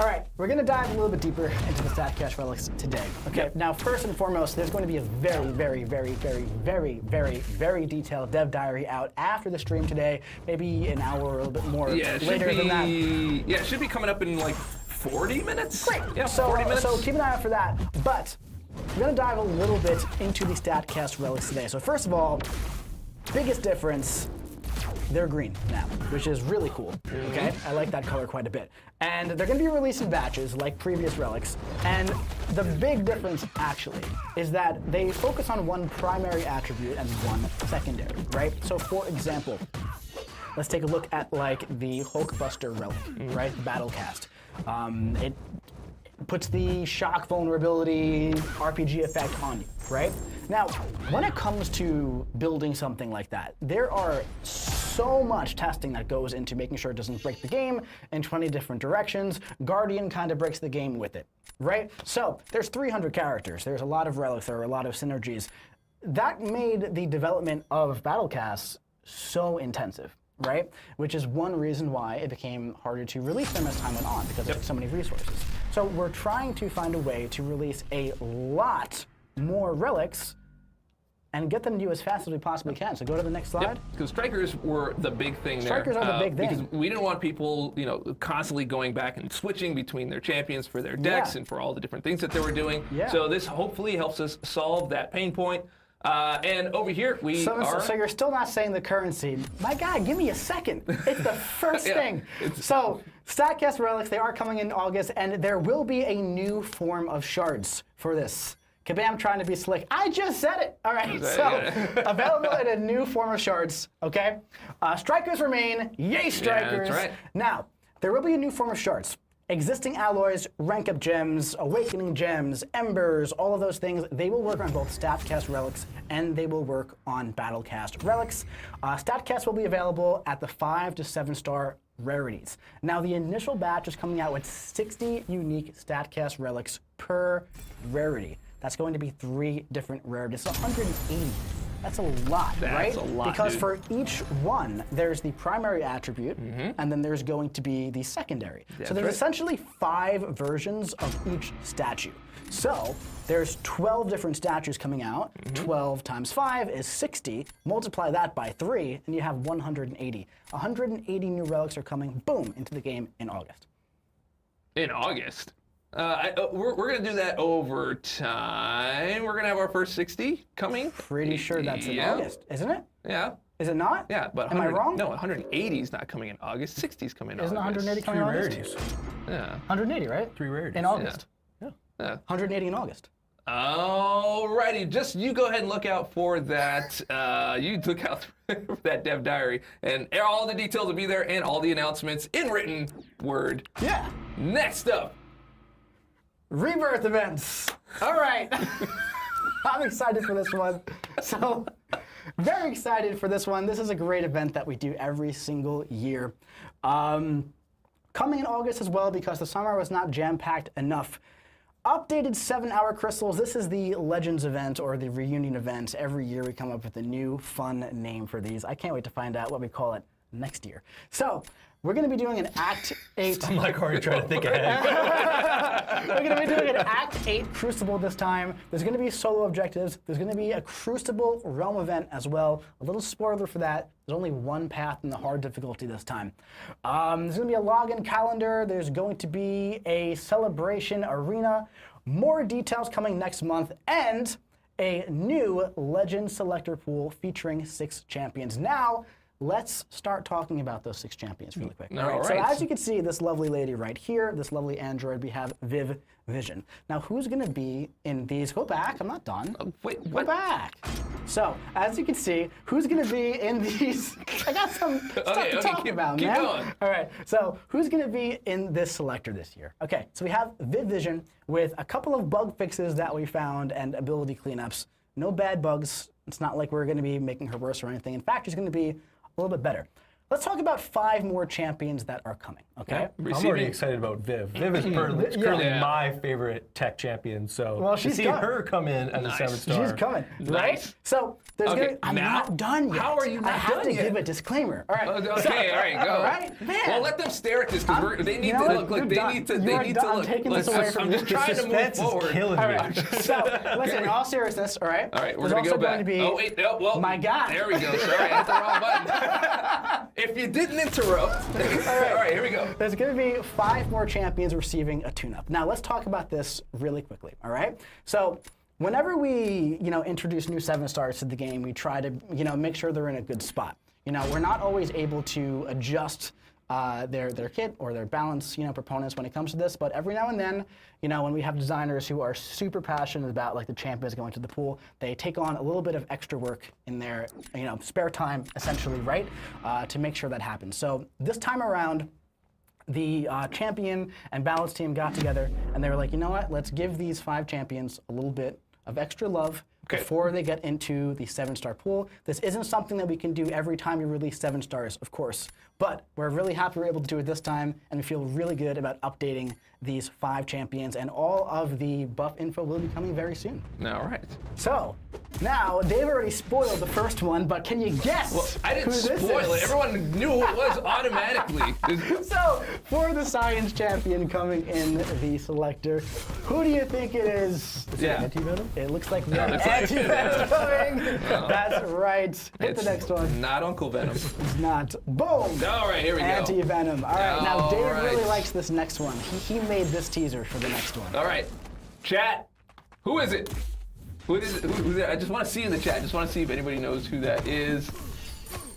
Speaker 2: All right, we're going to dive a little bit deeper into the Statcast relics today. Okay, now first and foremost, there's going to be a very, very, very, very, very, very, very detailed dev diary out after the stream today. Maybe an hour or a little bit more later than that.
Speaker 3: Yeah, it should be coming up in like 40 minutes.
Speaker 2: Great.
Speaker 3: Yeah,
Speaker 2: so,
Speaker 3: 40 minutes.
Speaker 2: So keep an eye out for that. But we're going to dive a little bit into the Statcast relics today. So first of all, biggest difference, they're green now, which is really cool. Okay, I like that color quite a bit. And they're going to be released in batches like previous relics. And the big difference actually is that they focus on one primary attribute and one secondary, right? So for example, let's take a look at like the Hulkbuster relic, right? The battle cast. It puts the shock vulnerability RPG effect on you, right? Now, when it comes to building something like that, there are so much testing that goes into making sure it doesn't break the game in 20 different directions. Guardian kind of breaks the game with it, right? So there's 300 characters. There's a lot of relics. There are a lot of synergies. That made the development of Battlecasts so intensive, right? Which is one reason why it became harder to release them as time went on, because it took so many resources. So we're trying to find a way to release a lot more relics and get them to you as fast as we possibly can. So go to the next slide.
Speaker 3: Because strikers were the big thing there.
Speaker 2: Strikers are the big thing.
Speaker 3: Because we didn't want people, constantly going back and switching between their champions for their decks
Speaker 2: Yeah.
Speaker 3: and for all the different things that they were doing.
Speaker 2: Yeah.
Speaker 3: So this hopefully helps us solve that pain point. And over here we are.
Speaker 2: So you're still not saying the currency. My God, give me a second. It's the first
Speaker 3: Yeah,
Speaker 2: thing. So Statcast relics, they are coming in August, and there will be a new form of shards for this. Kabam trying to be slick. I just said it. All right. Available in a new form of shards. Okay. Strikers remain. Yay, strikers.
Speaker 3: that's right.
Speaker 2: Now there will be a new form of shards. Existing alloys, rank up gems, awakening gems, embers, all of those things, they will work on both Statcast relics and they will work on Battlecast relics. Statcast will be available at the 5 to 7 star rarities. Now the initial batch is coming out with 60 unique Statcast relics per rarity. That's going to be 3 different rarities. It's 180. That's a lot, right?
Speaker 3: That's a lot,
Speaker 2: because
Speaker 3: dude.
Speaker 2: for each one, there's the primary attribute, and then there's going to be the secondary. So there's essentially 5 versions of each statue. So there's 12 different statues coming out. 12 times 5 is 60. Multiply that by 3, and you have 180. 180 new relics are coming, boom, into the game in August.
Speaker 3: In August. We're going to do that over time. We're going to have our first 60 coming.
Speaker 2: Pretty sure that's in August, isn't it?
Speaker 3: Yeah.
Speaker 2: Is it not?
Speaker 3: Yeah, but
Speaker 2: Am I wrong?
Speaker 3: No, 180 is not coming in August. 60 is coming in
Speaker 2: Isn't
Speaker 3: August.
Speaker 2: 180 coming in August?
Speaker 6: Rarities.
Speaker 3: Yeah.
Speaker 2: 180, right?
Speaker 6: 3 rarities.
Speaker 2: In August.
Speaker 3: Yeah.
Speaker 2: 180 in August.
Speaker 3: Alrighty, just you go ahead and look out for that. You look out for that dev diary, and all the details will be there, and all the announcements in written word.
Speaker 2: Yeah.
Speaker 3: Next up,
Speaker 2: Rebirth events. All right. I'm excited for this one. So, very excited for this one. This is a great event that we do every single year. Coming in August as well, because the summer was not jam-packed enough. Updated 7-hour crystals. This is the Legends event or the reunion event. Every year we come up with a new fun name for these. I can't wait to find out what we call it next year. So we're going to be doing an Act 8.
Speaker 6: I'm like already trying to think ahead.
Speaker 2: We're going to be doing an Act 8 Crucible this time. There's going to be solo objectives. There's going to be a Crucible Realm event as well. A little spoiler for that. There's only one path in the hard difficulty this time. There's going to be a login calendar. There's going to be a celebration arena. More details coming next month. And a new Legend Selector pool featuring 6 champions. Now, let's start talking about those 6 champions really quick.
Speaker 3: All right.
Speaker 2: So as you can see, this lovely lady right here, this lovely android, we have Viv Vision. Now, who's going to be in these? Go back. I'm not done.
Speaker 3: Wait,
Speaker 2: Go
Speaker 3: what?
Speaker 2: back. So, as you can see, who's going to be in these? I got some stuff to talk about,
Speaker 3: keep
Speaker 2: man.
Speaker 3: going.
Speaker 2: All right. So, who's going to be in this selector this year? Okay. So we have Viv Vision with a couple of bug fixes that we found and ability cleanups. No bad bugs. It's not like we're going to be making her worse or anything. In fact, she's going to be a little bit better. Let's talk about 5 more champions that are coming, okay?
Speaker 6: I'm already excited about Viv. Viv is currently my favorite tech champion, so
Speaker 2: Well,
Speaker 6: to
Speaker 2: she's
Speaker 6: see
Speaker 2: done.
Speaker 6: her come in as a 7-star.
Speaker 2: She's coming, right?
Speaker 3: Nice.
Speaker 2: So there's
Speaker 3: Okay,
Speaker 2: gonna. I'm
Speaker 3: now-
Speaker 2: not done yet.
Speaker 3: how are you
Speaker 2: I
Speaker 3: not
Speaker 2: have
Speaker 3: done
Speaker 2: to
Speaker 3: yet?
Speaker 2: give a disclaimer. All right.
Speaker 3: Okay, all right, go.
Speaker 2: All right, man.
Speaker 3: Well, let them stare at this because they need
Speaker 2: you know
Speaker 3: to
Speaker 2: what?
Speaker 3: look. Look,
Speaker 2: You're
Speaker 3: they
Speaker 2: done.
Speaker 3: need to.
Speaker 2: You
Speaker 3: They
Speaker 2: are
Speaker 3: need
Speaker 2: done.
Speaker 3: to
Speaker 2: I'm
Speaker 3: look.
Speaker 2: taking this away from
Speaker 3: I'm
Speaker 2: you.
Speaker 3: just trying to move
Speaker 6: Suspense is
Speaker 3: forward.
Speaker 6: killing
Speaker 2: All
Speaker 6: me.
Speaker 2: right. So listen, in all seriousness, all right.
Speaker 3: All right, we're
Speaker 2: there's
Speaker 3: gonna go
Speaker 2: also
Speaker 3: back.
Speaker 2: going to be.
Speaker 3: Oh wait, no, well,
Speaker 2: My God.
Speaker 3: There we go. Sorry, I hit the wrong button. If you didn't interrupt. All right, here we go.
Speaker 2: There's going to be 5 more champions receiving a tune-up. Now, let's talk about this really quickly, all right? So, whenever we, introduce new 7-stars to the game, we try to, make sure they're in a good spot. We're not always able to adjust their kit or their balance, proponents when it comes to this, but every now and then, when we have designers who are super passionate about like the champions going to the pool, they take on a little bit of extra work in their, spare time, essentially, right, to make sure that happens. So this time around, the champion and balance team got together and they were like, you know what, let's give these 5 champions a little bit of extra love before they get into the 7-star pool. This isn't something that we can do every time we release 7 stars, of course, but we're really happy we're able to do it this time, and we feel really good about updating these 5 champions, and all of the buff info will be coming very soon.
Speaker 3: All right.
Speaker 2: So, now, Dave already spoiled the first one, but can you guess
Speaker 3: Well, I didn't
Speaker 2: who this
Speaker 3: spoil
Speaker 2: is?
Speaker 3: it. Everyone knew who it was automatically.
Speaker 2: So, for the science champion coming in the selector, who do you think it is?
Speaker 3: Yeah.
Speaker 6: Anti-Venom?
Speaker 2: It looks like we have
Speaker 3: looks like-
Speaker 2: anti-venom coming. That's right. Hit the next one.
Speaker 3: Not Uncle Venom.
Speaker 2: It's not. Boom!
Speaker 3: All right, here we go.
Speaker 2: Anti-venom. All right, now
Speaker 3: All
Speaker 2: Dave
Speaker 3: right.
Speaker 2: really likes this next one. He made this teaser for the next one.
Speaker 3: All right, chat. Who is it? Who is it? Who's it? I just want to see in the chat. Just want to see if anybody knows who that is.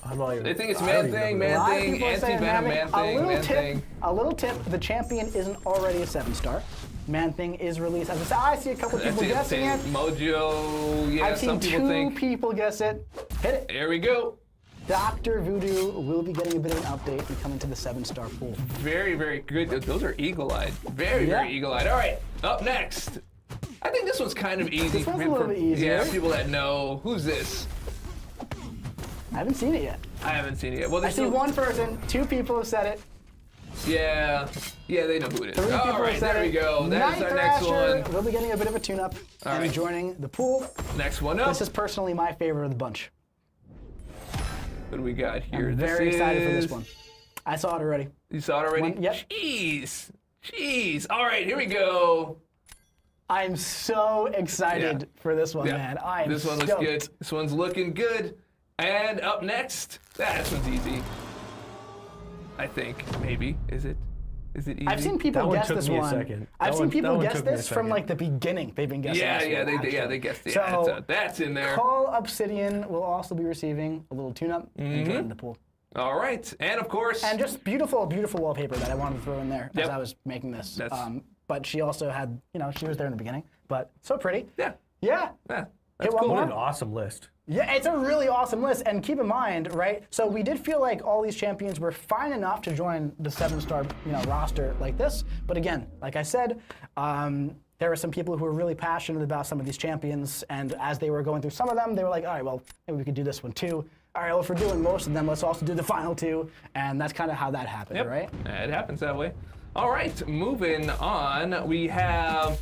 Speaker 6: I'm not even.
Speaker 3: They think it's
Speaker 6: I
Speaker 3: man
Speaker 6: don't even
Speaker 3: thing,
Speaker 6: know.
Speaker 2: A
Speaker 3: man
Speaker 2: lot of
Speaker 3: thing,
Speaker 2: people are saying
Speaker 3: anti-venom, man thing, man thing.
Speaker 2: A little tip, the champion isn't already a 7-star. Man thing is released as a I see a couple people
Speaker 3: That's
Speaker 2: guessing it.
Speaker 3: Mojo. Yeah,
Speaker 2: I've seen
Speaker 3: some people
Speaker 2: 2
Speaker 3: think.
Speaker 2: people guess it. Hit it.
Speaker 3: Here we go.
Speaker 2: Dr. Voodoo will be getting a bit of an update and coming to the 7-star pool.
Speaker 3: Very, very good. Those are eagle-eyed. Very,
Speaker 2: Yeah.
Speaker 3: very eagle-eyed. All right, up next. I think this one's kind of easy.
Speaker 2: This one's a
Speaker 3: for-
Speaker 2: little bit easier.
Speaker 3: Yeah, people that know. Who's this?
Speaker 2: I haven't seen it yet.
Speaker 3: I haven't seen it yet. Well,
Speaker 2: I see 1 person, 2 people have said it.
Speaker 3: Yeah, they know who it is.
Speaker 2: 3 people
Speaker 3: All
Speaker 2: have
Speaker 3: right,
Speaker 2: said
Speaker 3: there we
Speaker 2: it.
Speaker 3: go. That's
Speaker 2: Night
Speaker 3: our next
Speaker 2: Thrasher
Speaker 3: one.
Speaker 2: will be getting a bit of a tune-up and
Speaker 3: right.
Speaker 2: joining the pool.
Speaker 3: Next one up.
Speaker 2: This is personally my favorite of the bunch.
Speaker 3: What do we got here?
Speaker 2: I'm very excited for this one. I saw it already.
Speaker 3: You saw it already?
Speaker 2: Yep.
Speaker 3: Jeez. All right, here we go.
Speaker 2: I'm so excited
Speaker 3: Yeah.
Speaker 2: for this one,
Speaker 3: Yeah.
Speaker 2: man. I am
Speaker 3: This one looks
Speaker 2: stoked.
Speaker 3: good. This one's looking good. And up next, this one's easy. I think, maybe. Is it easy?
Speaker 2: I've seen people
Speaker 6: That one
Speaker 2: guess
Speaker 6: took
Speaker 2: this
Speaker 6: me a
Speaker 2: one.
Speaker 6: second.
Speaker 2: I've
Speaker 6: That
Speaker 2: seen
Speaker 6: one-
Speaker 2: people
Speaker 6: that one
Speaker 2: guess
Speaker 6: took me a
Speaker 2: this from
Speaker 6: second.
Speaker 2: like the beginning. They've been guessing this
Speaker 3: Yeah,
Speaker 2: one,
Speaker 3: they
Speaker 2: actually.
Speaker 3: guessed it.
Speaker 2: So,
Speaker 3: Yeah, that's in there.
Speaker 2: Call Obsidian will also be receiving a little tune-up and join the pool.
Speaker 3: All right, and of course,
Speaker 2: And just beautiful, beautiful wallpaper that I wanted to throw in there
Speaker 3: Yep.
Speaker 2: as I was making this.
Speaker 3: That's-
Speaker 2: But she also had, she was there in the beginning. But so pretty.
Speaker 3: yeah,
Speaker 2: Yeah.
Speaker 3: that's
Speaker 2: Hit one
Speaker 3: cool.
Speaker 6: What
Speaker 2: more.
Speaker 6: an awesome list.
Speaker 2: Yeah, it's a really awesome list. And keep in mind, right? So we did feel like all these champions were fine enough to join the 7-star, roster like this. But again, like I said, there were some people who were really passionate about some of these champions, and as they were going through some of them, they were like, all right, well, maybe we could do this one too. All right, well, if we're doing most of them, let's also do the final two, and that's kind of how that happened, right?
Speaker 3: It happens that way. All right, moving on, we have.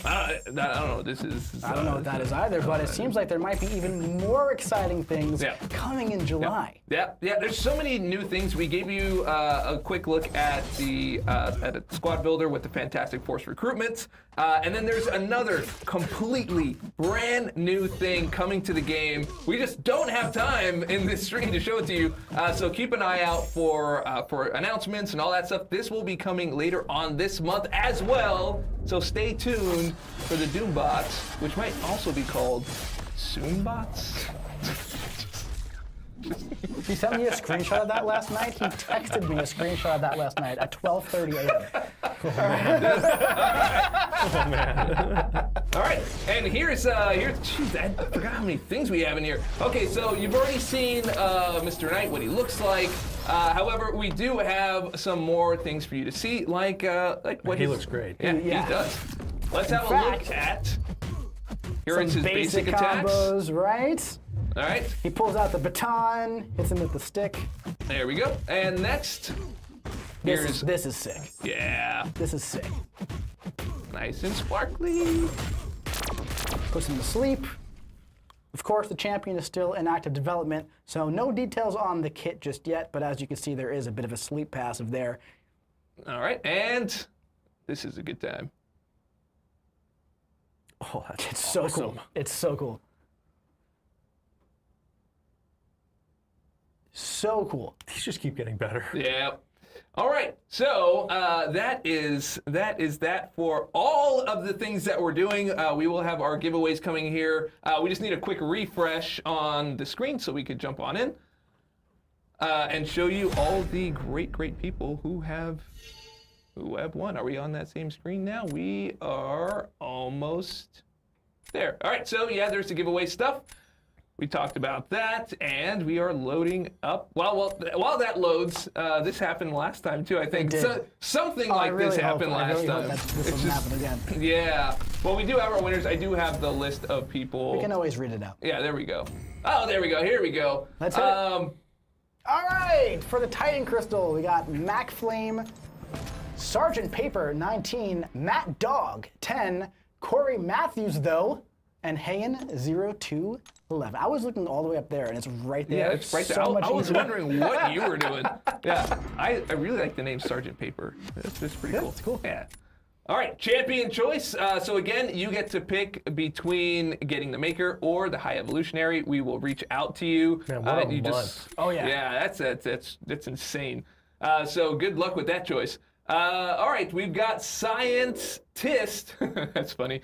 Speaker 3: I don't know what this is.
Speaker 2: I don't know what that is either, but it seems like there might be even more exciting things coming in July.
Speaker 3: Yeah. There's so many new things. We gave you a quick look at the at a squad builder with the Fantastic Force recruitments, and then there's another completely brand new thing coming to the game. We just don't have time in this stream to show it to you, so keep an eye out for announcements and all that stuff. This will be coming later on this month as well. So stay tuned for the Doombots, which might also be called Soonbots.
Speaker 2: He sent me a screenshot of that last night. He texted me a screenshot of that last night at 12:30 a.m.
Speaker 6: Oh man.
Speaker 3: All right, and here's geez, I forgot how many things we have in here. Okay, so you've already seen Mr. Knight, what he looks like. However, we do have some more things for you to see, like what
Speaker 6: He looks great.
Speaker 3: Yeah, he does. Let's have a look at. Here is his basic attacks.
Speaker 2: combos, right?
Speaker 3: All right,
Speaker 2: He pulls out the baton, hits him with the stick.
Speaker 3: there we go. And next,
Speaker 2: This is sick.
Speaker 3: yeah,
Speaker 2: This is sick.
Speaker 3: nice and sparkly.
Speaker 2: Puts him to sleep. Of course, the champion is still in active development, so no details on the kit just yet, but as you can see, there is a bit of a sleep passive there.
Speaker 3: All right, and this is a good time.
Speaker 6: Oh, that's
Speaker 2: It's so
Speaker 6: awesome.
Speaker 2: cool. It's so cool. So cool.
Speaker 6: These just keep getting better.
Speaker 3: Yeah. All right. So that is that for all of the things that we're doing. We will have our giveaways coming here. We just need a quick refresh on the screen so we could jump on in and show you all the great people who have won. Are we on that same screen now? We are almost there. All right. So yeah, there's the giveaway stuff. We talked about that, and we are loading up. Well, while that loads, this happened last time too, I think.
Speaker 2: It did.
Speaker 3: So, something
Speaker 2: I
Speaker 3: like
Speaker 2: really
Speaker 3: this happened
Speaker 2: hope, I
Speaker 3: last
Speaker 2: really hope
Speaker 3: time.
Speaker 2: that this
Speaker 3: It's
Speaker 2: doesn't
Speaker 3: just-
Speaker 2: happen again.
Speaker 3: Yeah. Well, we do have our winners. I do have the list of people.
Speaker 2: We can always read it out.
Speaker 3: Yeah, there we go. Oh, there we go. Here we go.
Speaker 2: Let's hit it. All right, for the Titan Crystal, we got Mac Flame, Sergeant Paper 19, Matt Dog 10, Corey Matthews though, and Hayen 0211. I was looking all the way up there, and it's right there.
Speaker 3: Yeah, it's right there.
Speaker 2: So much
Speaker 3: I was
Speaker 2: easier.
Speaker 3: wondering what you were doing. Yeah, I really like the name Sergeant Paper. That's pretty cool.
Speaker 2: It's cool.
Speaker 3: Yeah. All right, champion choice. So again, you get to pick between getting the Maker or the High Evolutionary. We will reach out to you.
Speaker 6: Man, what a
Speaker 3: you
Speaker 6: month.
Speaker 2: Oh, yeah.
Speaker 3: Yeah, that's insane. So good luck with that choice. All right, we've got Scientist. That's funny.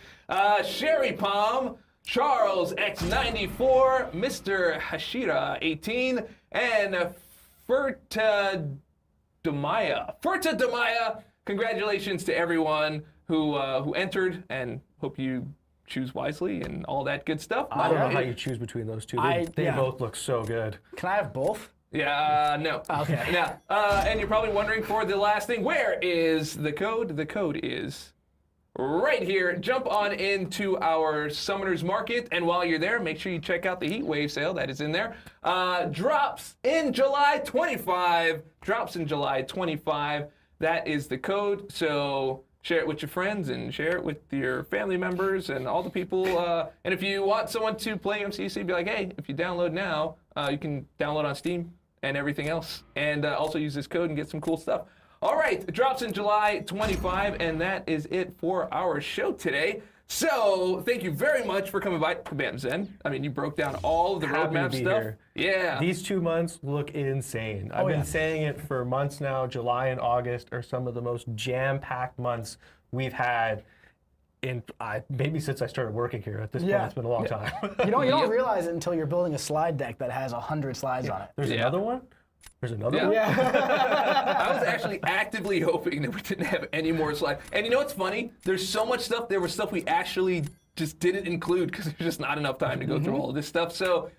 Speaker 3: Sherry Palm, Charles X94, Mr. Hashira 18, and Furta Demaya. Congratulations to everyone who entered, and hope you choose wisely and all that good stuff.
Speaker 6: I don't know how you choose between those two. They
Speaker 2: yeah.
Speaker 6: both look so good.
Speaker 2: Can I have both?
Speaker 3: Yeah, no.
Speaker 2: Okay.
Speaker 3: Now, and you're probably wondering for the last thing, where is the code? The code is right here. Jump on into our Summoners Market, and while you're there, make sure you check out the Heat Wave sale that is in there. Drops in July 25. Drops in July 25. That is the code. So share it with your friends and share it with your family members and all the people. And if you want someone to play MCC, be like, hey, if you download now, you can download on Steam and everything else. And also use this code and get some cool stuff. All right, it drops in July 25, and that is it for our show today. So thank you very much for coming by, Kabam Zen. I mean, you broke down all of the
Speaker 6: Happy to
Speaker 3: roadmap
Speaker 6: be
Speaker 3: stuff.
Speaker 6: here.
Speaker 3: Yeah.
Speaker 6: These 2 months look insane. I've been saying it for months now. July and August are some of the most jam-packed months we've had maybe since I started working here. At this point, it's been a long time.
Speaker 2: You don't realize it until you're building a slide deck that has 100 slides on it.
Speaker 6: There's another one? There's another one?
Speaker 3: I was actually actively hoping that we didn't have any more slides. And you know what's funny? There's so much stuff. There was stuff we actually just didn't include because there's just not enough time to go through all of this stuff. So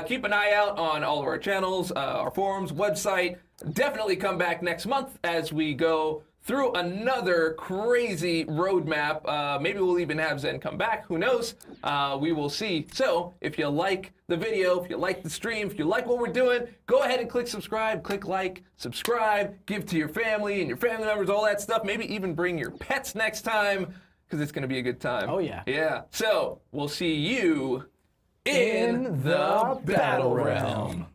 Speaker 3: keep an eye out on all of our channels, our forums, website. Definitely come back next month as we go through another crazy roadmap. Maybe we'll even have Zen come back. Who knows? We will see. So if you like the video, if you like the stream, if you like what we're doing, go ahead and click subscribe, click like, subscribe, give to your family and your family members, all that stuff. Maybe even bring your pets next time, because it's going to be a good time.
Speaker 2: Oh, yeah.
Speaker 3: Yeah. So we'll see you in the battle realm.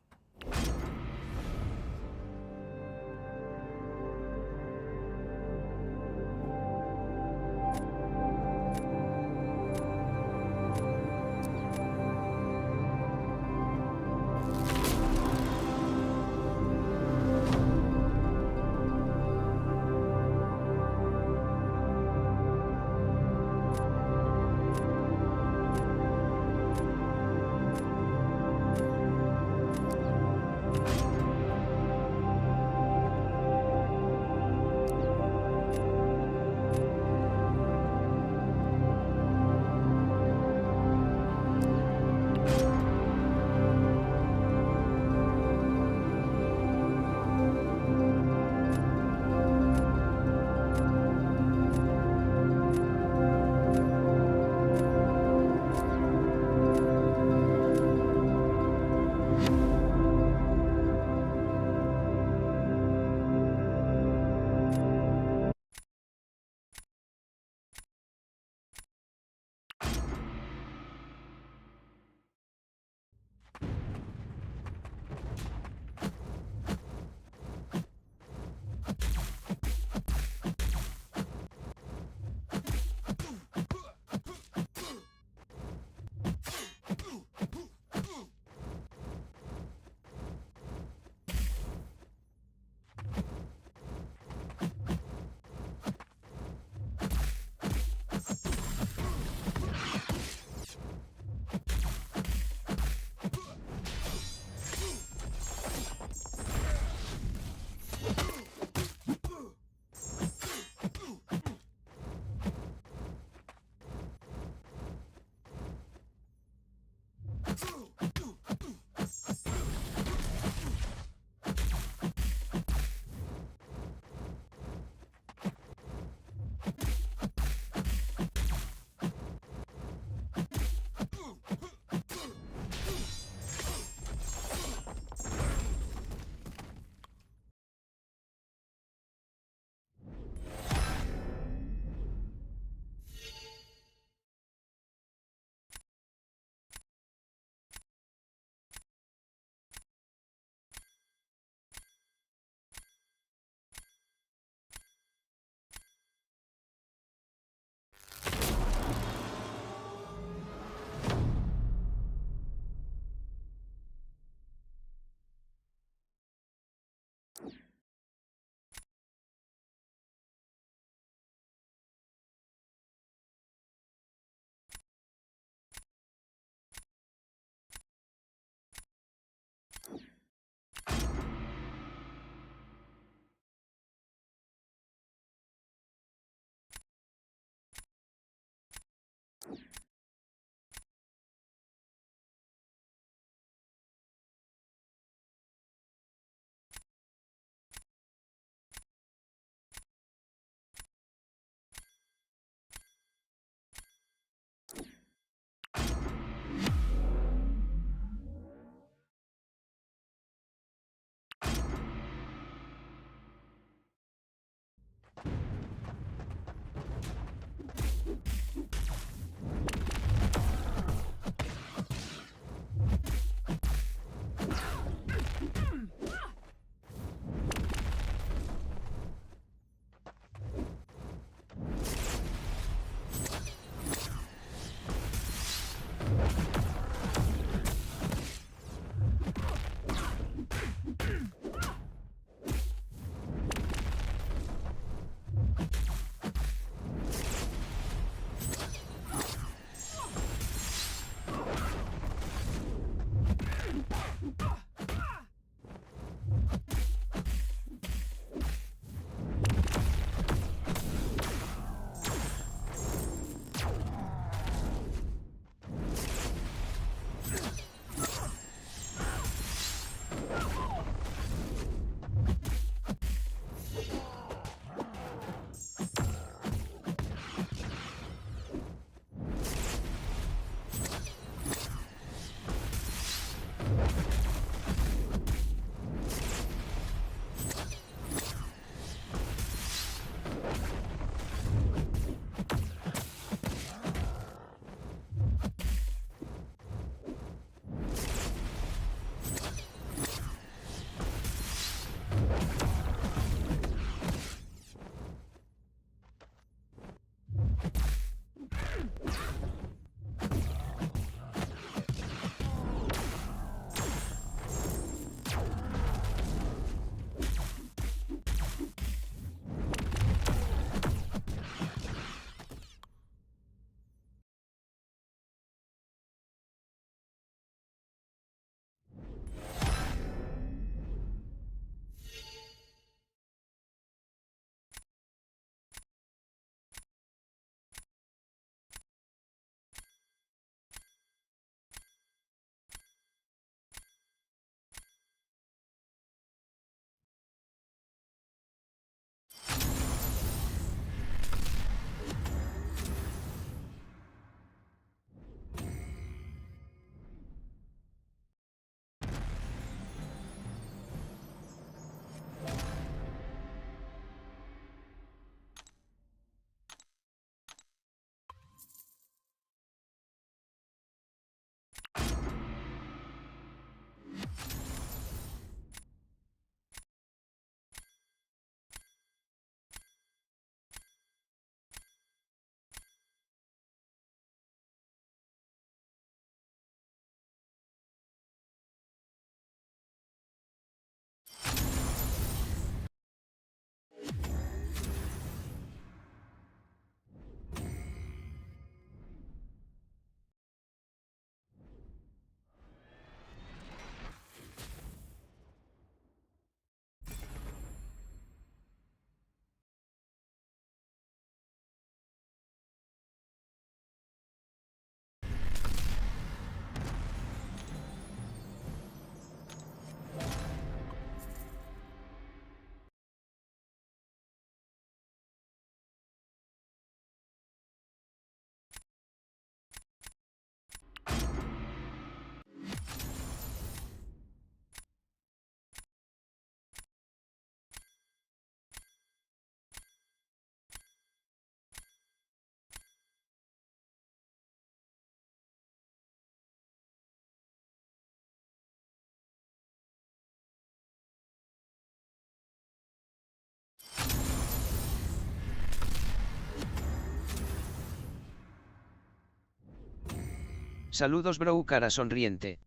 Speaker 7: Saludos bro, cara sonriente.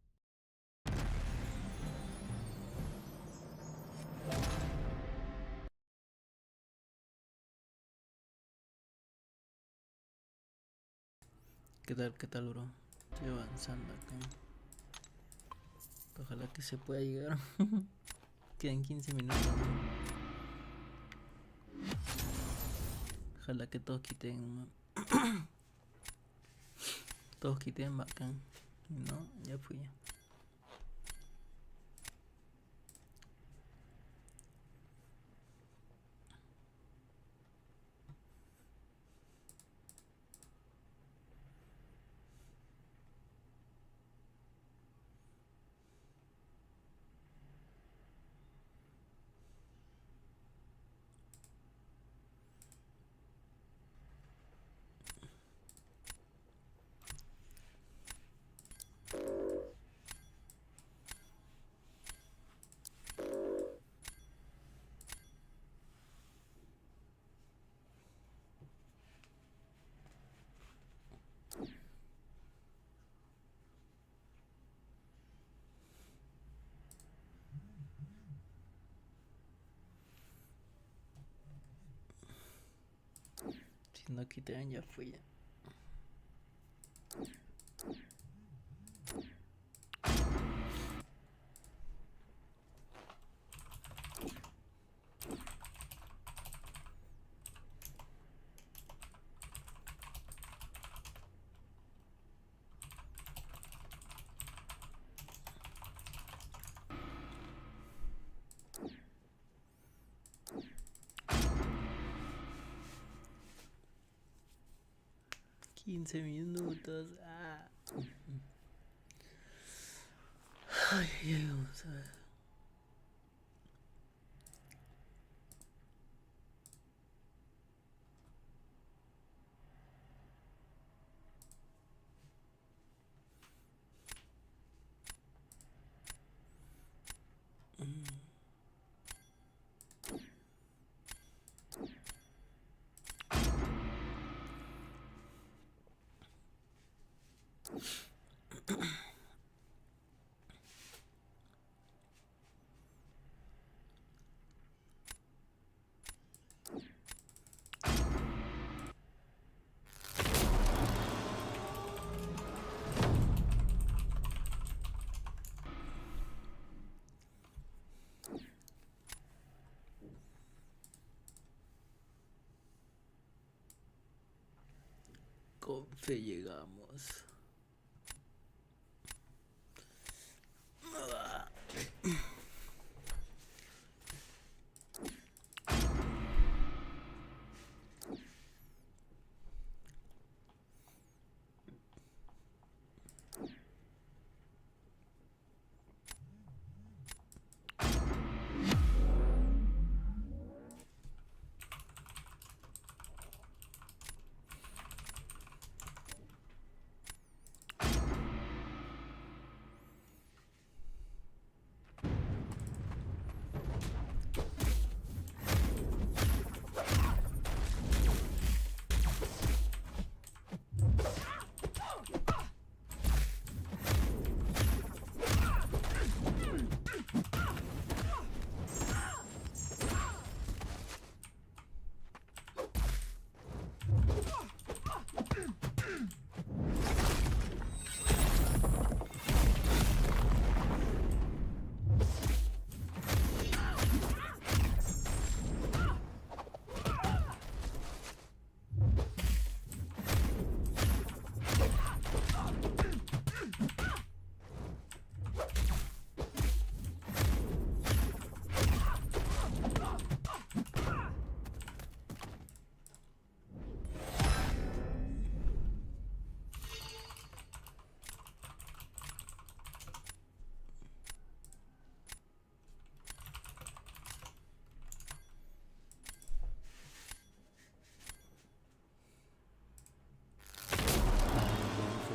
Speaker 8: Qué tal, bro? Estoy avanzando acá. Ojalá que se pueda llegar. Quedan 15 minutos, ¿no? Ojalá que todos quiten. Todos quiten bacán. No, ya fui. Si no quitan, ya fui. Quince minutos. Ah. Ay, vamos a ver. Con fe llegamos.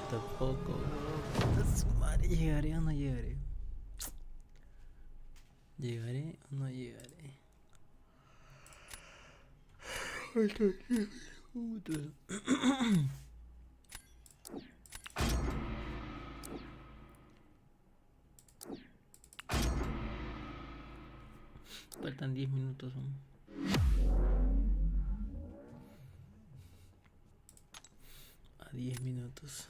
Speaker 8: Tampoco, madre, ¿llegaré o no llegaré? ¿Llegaré o no llegaré? Faltan 10 minutos aún. A 10 minutos.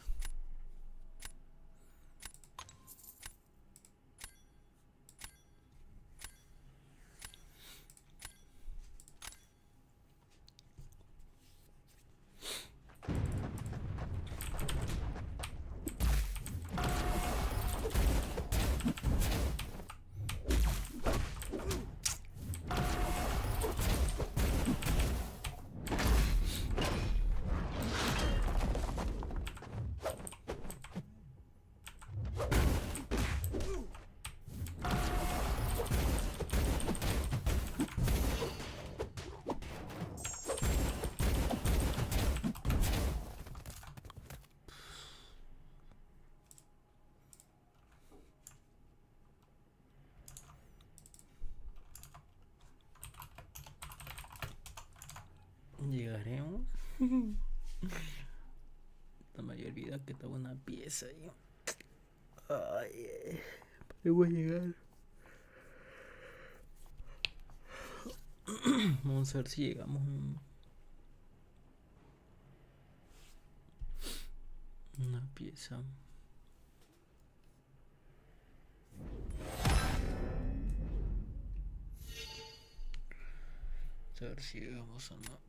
Speaker 8: Llegaremos. No me había olvidado que estaba una pieza ahí. Ay, voy a llegar. Vamos a ver si llegamos. Una pieza. A ver si llegamos o no.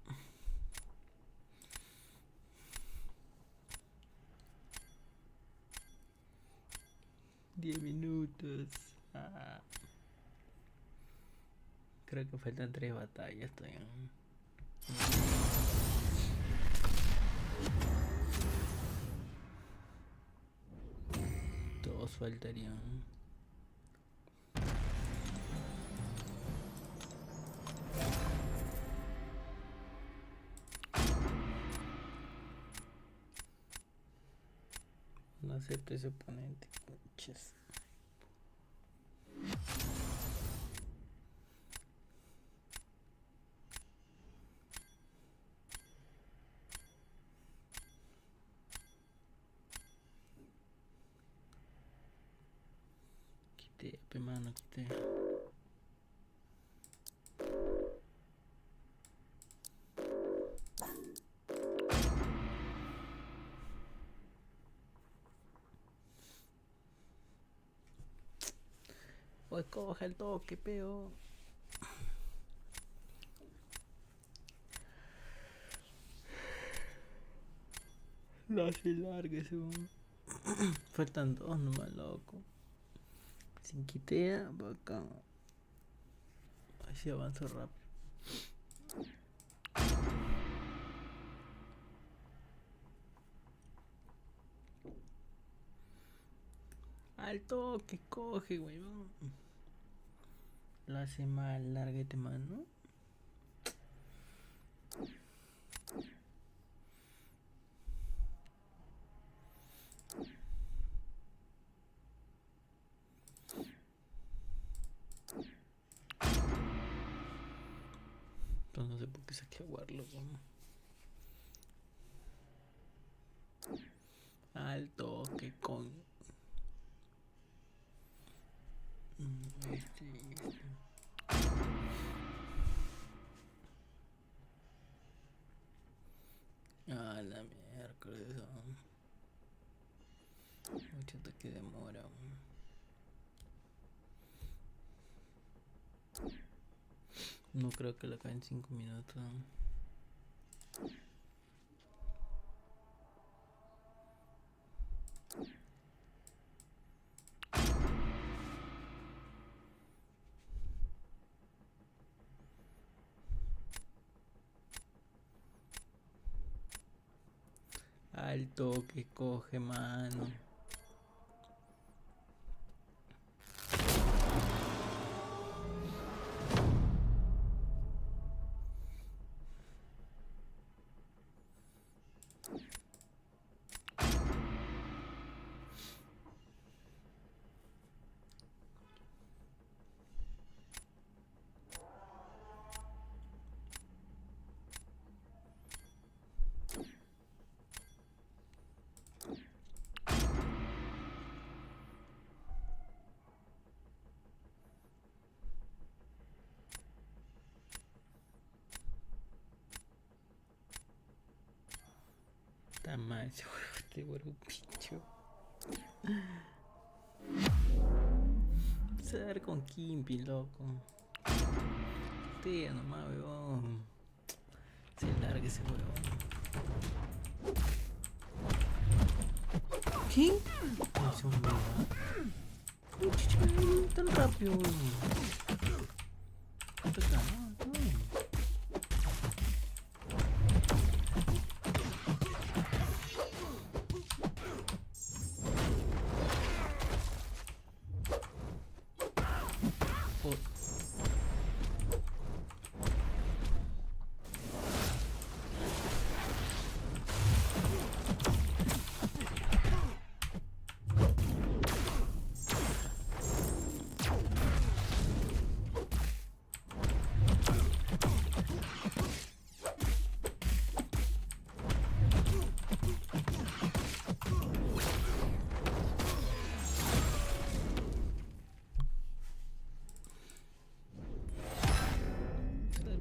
Speaker 8: Diez minutos. Creo que faltan 3 batallas todavía. Todos faltarían. No acepto ese oponente, conches. Quité, pe mano, quité. Pues coge el toque, peo. No se largue ese hombre. Faltan 2 nomás, loco. Sin quitea, para acá. Así avanzo rápido. Al toque, coge, weón. Lo hace mal, lárgate, mano. Entonces no sé por qué saqué a Warlock, weón. Al toque, con. Ah, la miércoles. Mucho toque demora. No creo que la acabe en 5 minutos. Al toque, coge, mano. Está mal ese huevo, este huevo pincho. Se va a dar con Kimpi, loco. Tía, nomás, weón. Se larga ese huevo. ¿Qué? Es un huevo. Tan rápido, weón.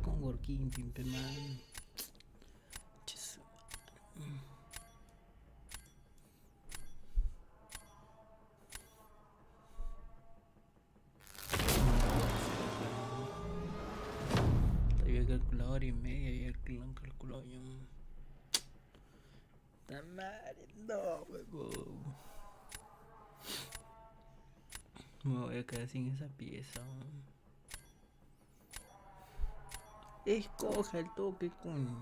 Speaker 8: Con Gorkin, pimpe man. Había calculadora y media y el calculado yo. Está mal, no, huevón. Me voy a quedar sin esa pieza. Escoja el toque, coño.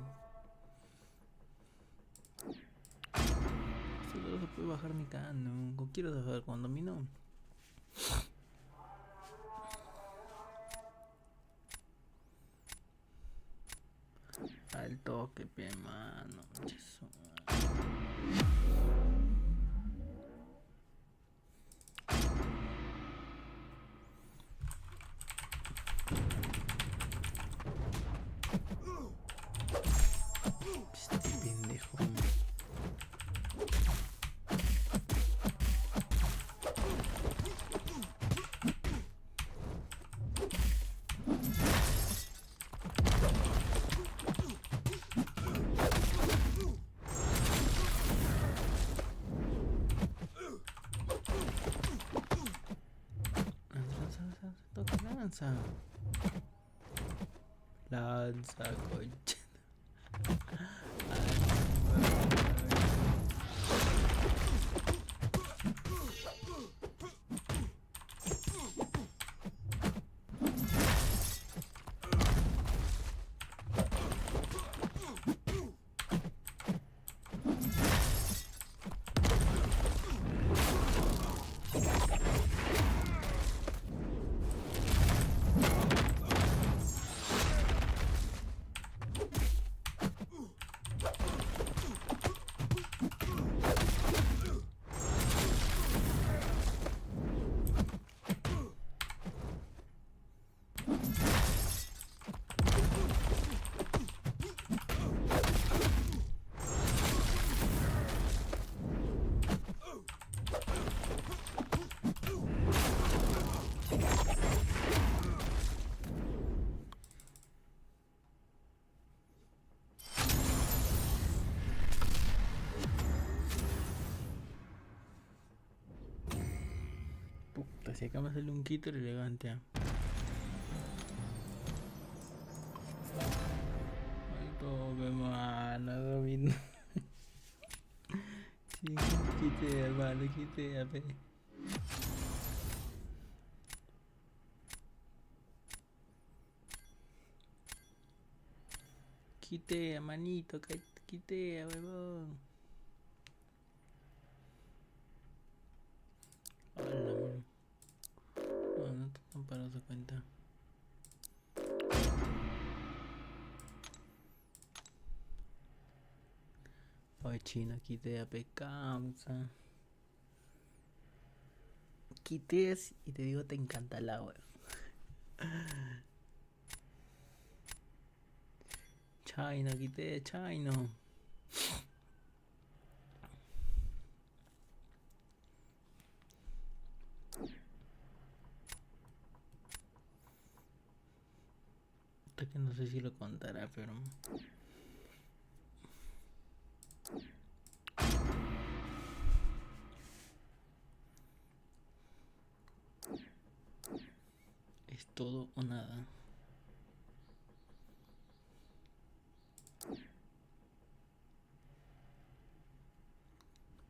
Speaker 8: Solo se puede bajar mi cano. Quiero saber cuando a mí no. Al toque, pe mano. Eso. Este pendejo. Lanza. Lanza, coche. Puta, si acá me sale un quito elegante. Ay, toque, mano, domino. Sí, quite, hermano, quite, a ver. Quite, manito, quite, huevón. Hola, no, no te han parado su cuenta. Oye, chino, quite, a pecausa. Quites y te digo, te encanta el agua. Chino, quité, chino. Hasta que no sé si lo contará, pero... todo o nada.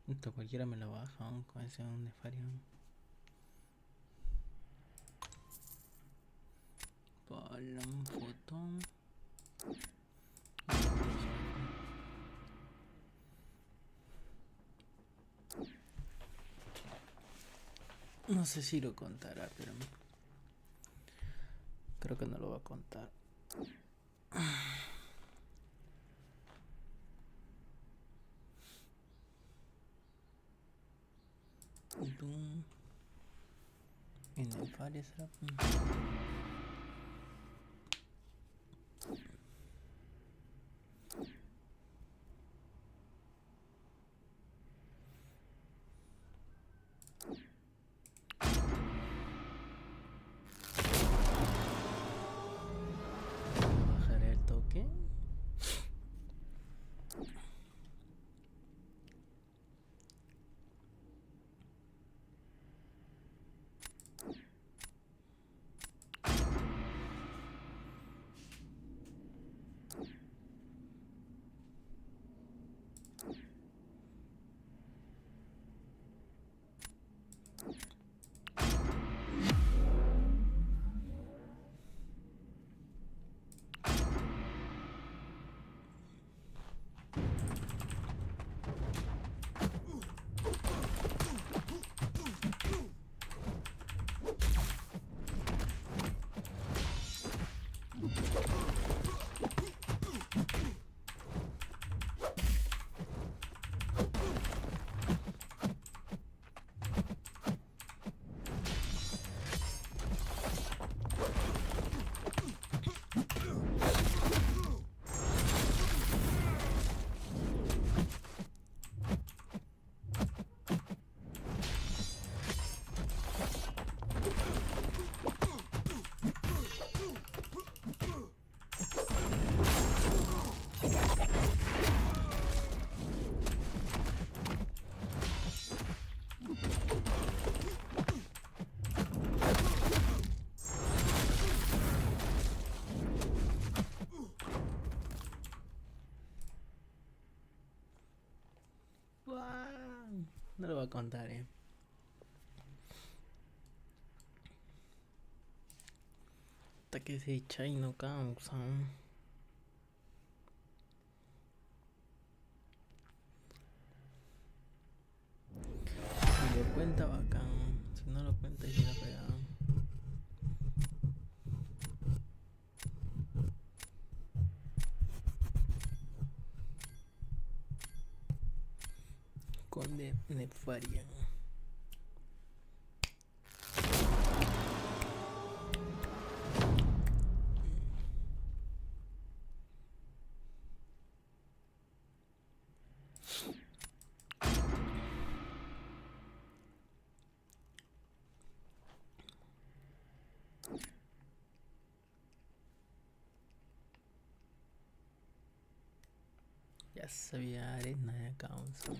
Speaker 8: Esto cualquiera me lo baja, con ese un nefario. Para un fotón. No sé si lo contará, pero creo que no lo va a contar. En el fare será. Bajaré el toque. No lo voy a contar, Hasta que se echa y no causa. Si lo cuenta bacán, si no lo cuenta y la pega. Con nefaria. Ya sabía arena de causa.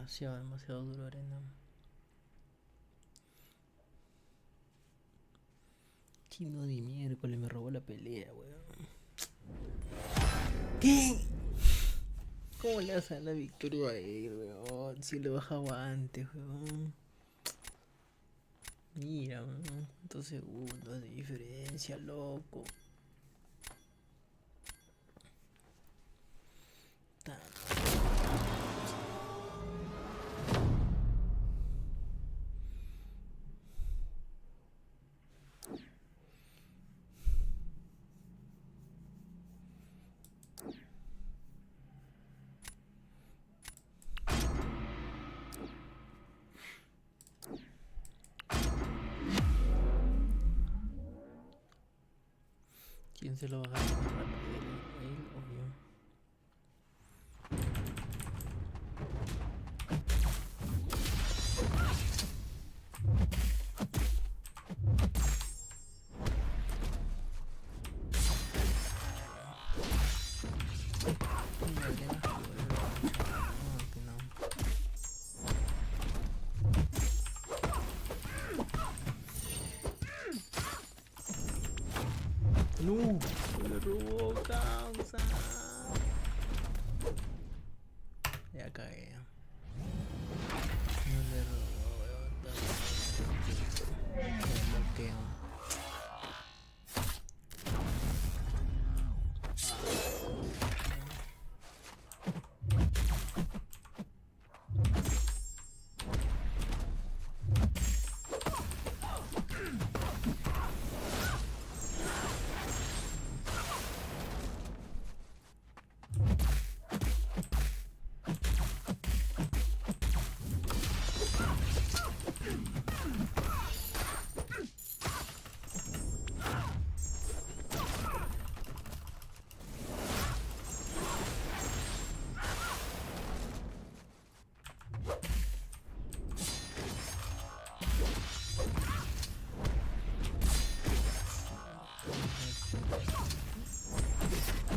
Speaker 8: demasiado duro, arena. Chino de miércoles me robó la pelea, weón. ¿Qué? ¿Cómo le vas a dar la victoria a él, weón? Si lo bajaba antes, weón. Mira, weón. ¿Cuántos segundos de diferencia, loco? Ta- ¿Quién se lo baja más rápido? ¿Él o yo? No, me lo robó, causa. Ya cagué. No le robó, weón. Me bloqueo.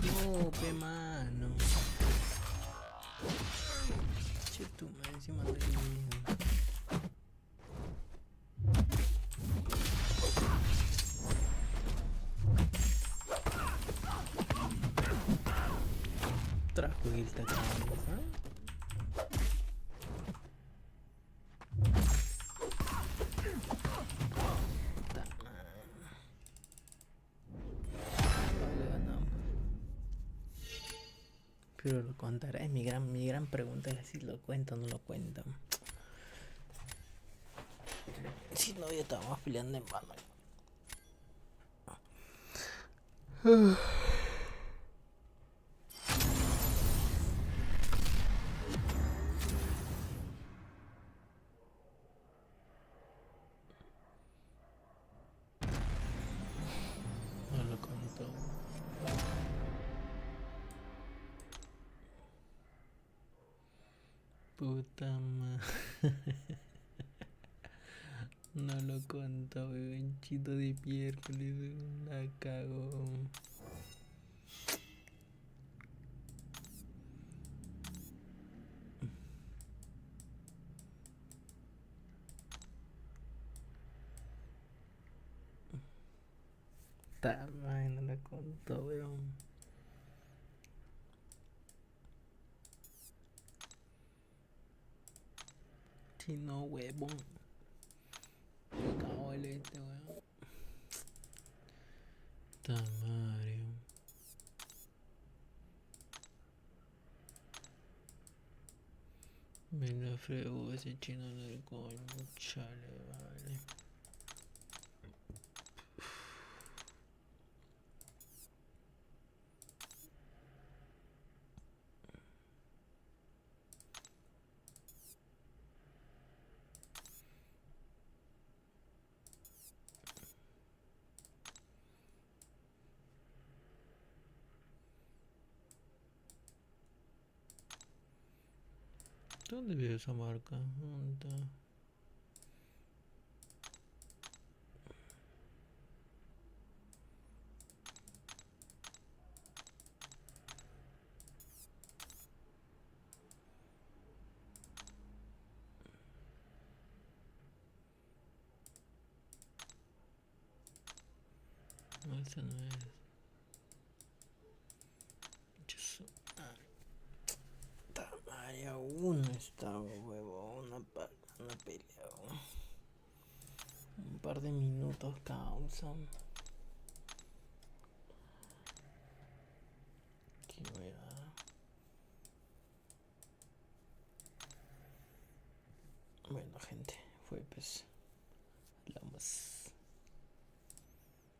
Speaker 8: No, pe mano. Che, tu madre encima de mí. Trajo el tacón, le ganamos. Pero lo contará, es mi gran pregunta es si lo cuento o no lo cuento. Si no, ya estábamos peleando en vano. No lo contó. Puta madre. No lo contó, chito de miércoles. La cagó. Ta madre, no lo contó, weón. Si no, huevón. Me cago en este, weón. Ta madre. Me la fregó ese chino del coño. Chale, vale. ¿Dónde veo esa marca? ¿Dónde está? No, esta no es. Tamaria uno estaba huevón, una pelea. Un par de minutos causan. Aquí voy a... Bueno, gente, fue pues.